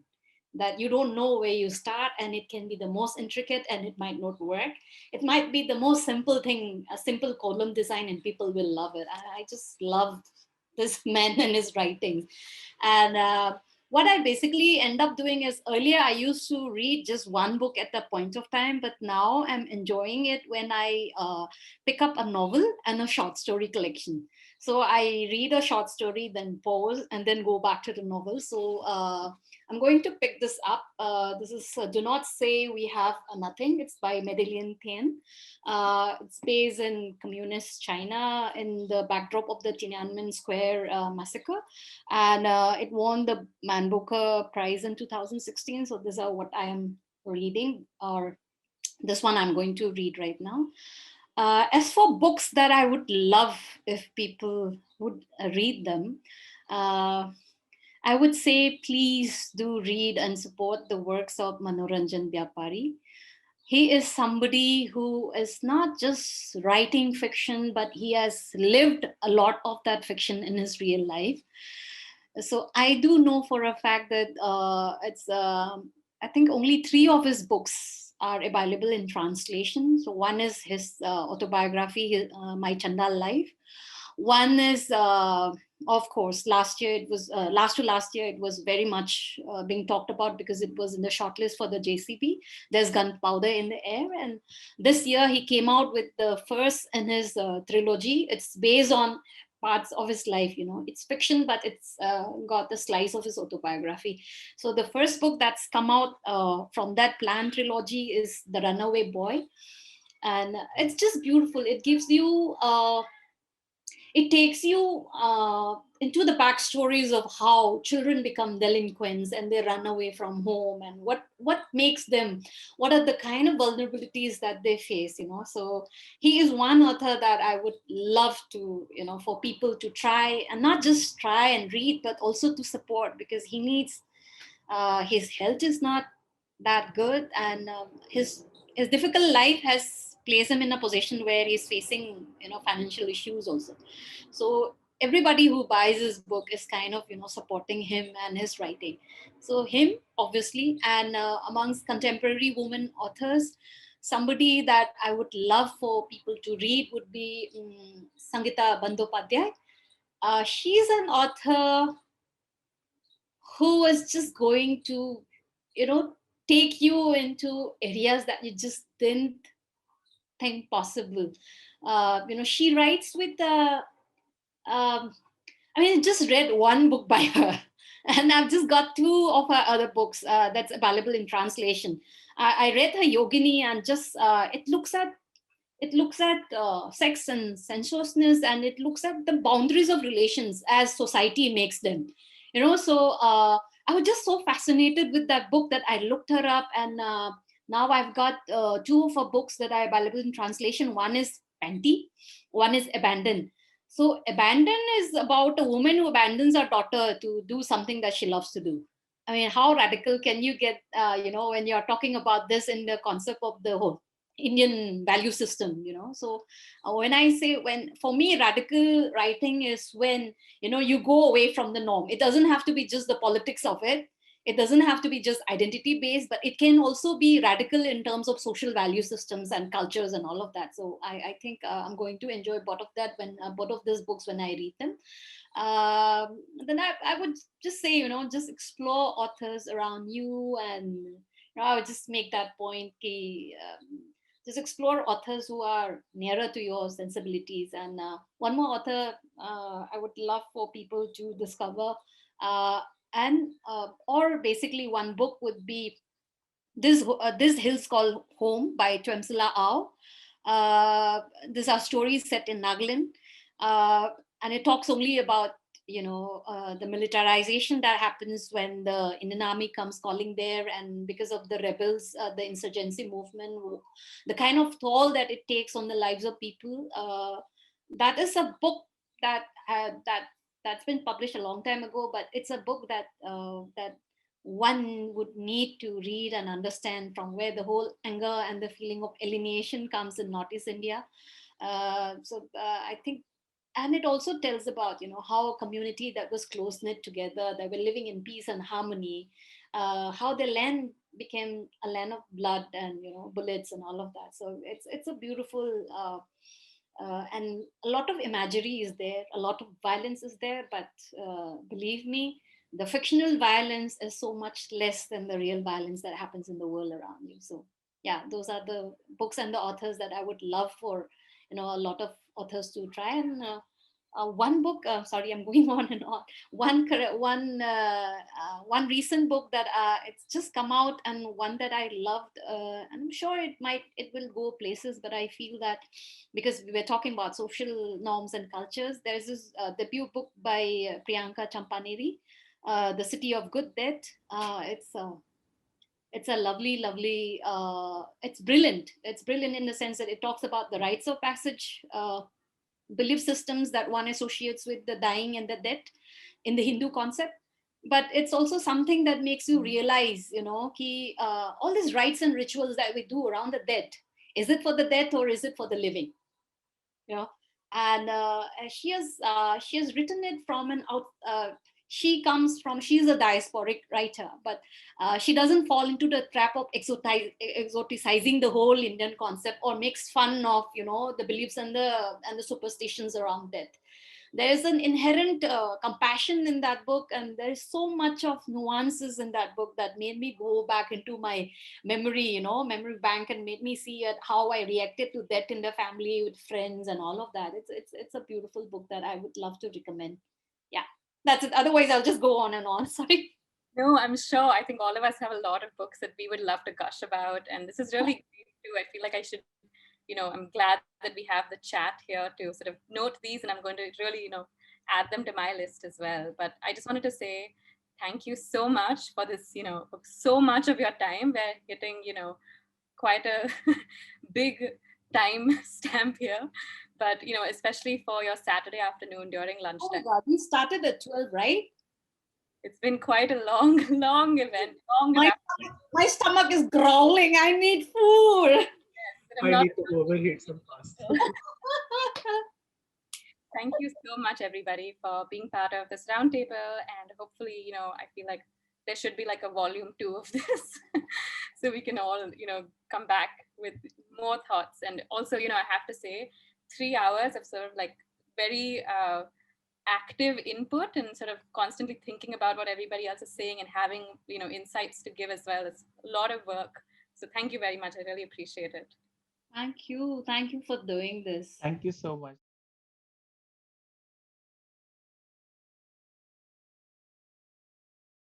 that you don't know where you start, and it can be the most intricate and it might not work. It might be the most simple thing, a simple column design, and people will love it. I just love this man and his writings. And what I basically end up doing is, earlier I used to read just one book at a point of time, but now I'm enjoying it when I pick up a novel and a short story collection. So I read a short story, then pause, and then go back to the novel. So I'm going to pick this up. This is Do Not Say We Have Nothing. It's by Madeleine Thien. It's based in communist China in the backdrop of the Tiananmen Square massacre. And it won the Man Booker Prize in 2016. So these are what I am reading, or this one I'm going to read right now. As for books that I would love if people would read them, I would say please do read and support the works of Manoranjan Vyapari. He is somebody who is not just writing fiction, but he has lived a lot of that fiction in his real life. So I do know for a fact that I think only 3 of his books are available in translation. So one is his autobiography, My Chandal Life. One is, of course, last to last year, it was very much being talked about because it was in the shortlist for the JCP. There's Gunpowder in the Air. And this year he came out with the first in his trilogy. It's based on parts of his life. It's fiction, but it's got the slice of his autobiography. So the first book that's come out from that planned trilogy is The Runaway Boy. And it's just beautiful. It gives you it takes you into the backstories of how children become delinquents and they run away from home, and what makes them, what are the kind of vulnerabilities that they face. So he is one author that I would love to, for people to try, and not just try and read, but also to support, because he needs his health is not that good, and his difficult life has placed him in a position where he's facing financial issues also. So everybody who buys his book is kind of supporting him and his writing. So him, obviously, and amongst contemporary women authors, somebody that I would love for people to read would be Sangeeta Bandyopadhyay. She's an author who is just going to take you into areas that you just didn't think possible. She writes with I just read one book by her, and I've just got 2 of her other books that's available in translation. I read her Yogini, and just it looks at sex and sensuousness, and it looks at the boundaries of relations as society makes them. So I was just so fascinated with that book that I looked her up, and now I've got 2 of her books that are available in translation. One is Panty, one is Abandon. So Abandon is about a woman who abandons her daughter to do something that she loves to do. I mean, how radical can you get, when you're talking about this in the concept of the whole Indian value system, So when I say, for me, radical writing is when, you go away from the norm. It doesn't have to be just the politics of it. It doesn't have to be just identity based, but it can also be radical in terms of social value systems and cultures and all of that. So I think I'm going to enjoy both of these books when I read them. Then I would just say, just explore authors around you, and I would just make that point. Just explore authors who are nearer to your sensibilities. And one more author I would love for people to discover, or basically one book would be This Hills Called Home by Twemsila Au. These are stories set in Nagaland, and it talks only about the militarization that happens when the Indian army comes calling there, and because of the rebels, the insurgency movement, the kind of toll that it takes on the lives of people. That is a book that's been published a long time ago, but it's a book that one would need to read and understand, from where the whole anger and the feeling of alienation comes in Northeast India. I think, and it also tells about how a community that was close knit together, that were living in peace and harmony, how the land became a land of blood and bullets and all of that. So it's a beautiful and a lot of imagery is there, a lot of violence is there, but believe me, the fictional violence is so much less than the real violence that happens in the world around you. So yeah, those are the books and the authors that I would love for a lot of authors to try. And one book, sorry, I'm going on and on. One recent book that it's just come out, and one that I loved, and I'm sure it will go places, but I feel that because we were talking about social norms and cultures, there's this debut book by Priyanka Chakraborty, The City of Good Death. It's a lovely, it's brilliant. It's brilliant in the sense that it talks about the rites of passage, belief systems that one associates with the dying and the dead in the Hindu concept. But it's also something that makes you realize, all these rites and rituals that we do around the dead, is it for the dead or is it for the living? And she has written it from an out. She's a diasporic writer, but she doesn't fall into the trap of exoticizing the whole Indian concept, or makes fun of the beliefs and the superstitions around death. There is an inherent compassion in that book, and there is so much of nuances in that book that made me go back into my memory bank, and made me see how I reacted to death in the family, with friends and all of that. It's a beautiful book that I would love to recommend. Yeah, that's it. Otherwise I'll just go on and on. Sorry. No, I'm sure. I think all of us have a lot of books that we would love to gush about, and this is really great too. I feel like I should, I'm glad that we have the chat here to sort of note these, and I'm going to really, add them to my list as well. But I just wanted to say thank you so much for this, for so much of your time. We're hitting, quite a big time stamp here, but especially for your Saturday afternoon during lunchtime. Oh my God, we started at 12, right? It's been quite a long event. My stomach is growling. I need food. Yes, I need to overeat some pasta. Thank you so much, everybody, for being part of this roundtable. And hopefully, I feel like there should be like a volume 2 of this so we can all, come back with more thoughts. And also, I have to say 3 hours of sort of like very active input and sort of constantly thinking about what everybody else is saying and having, insights to give as well. It's a lot of work. So thank you very much. I really appreciate it. Thank you. Thank you for doing this. Thank you so much.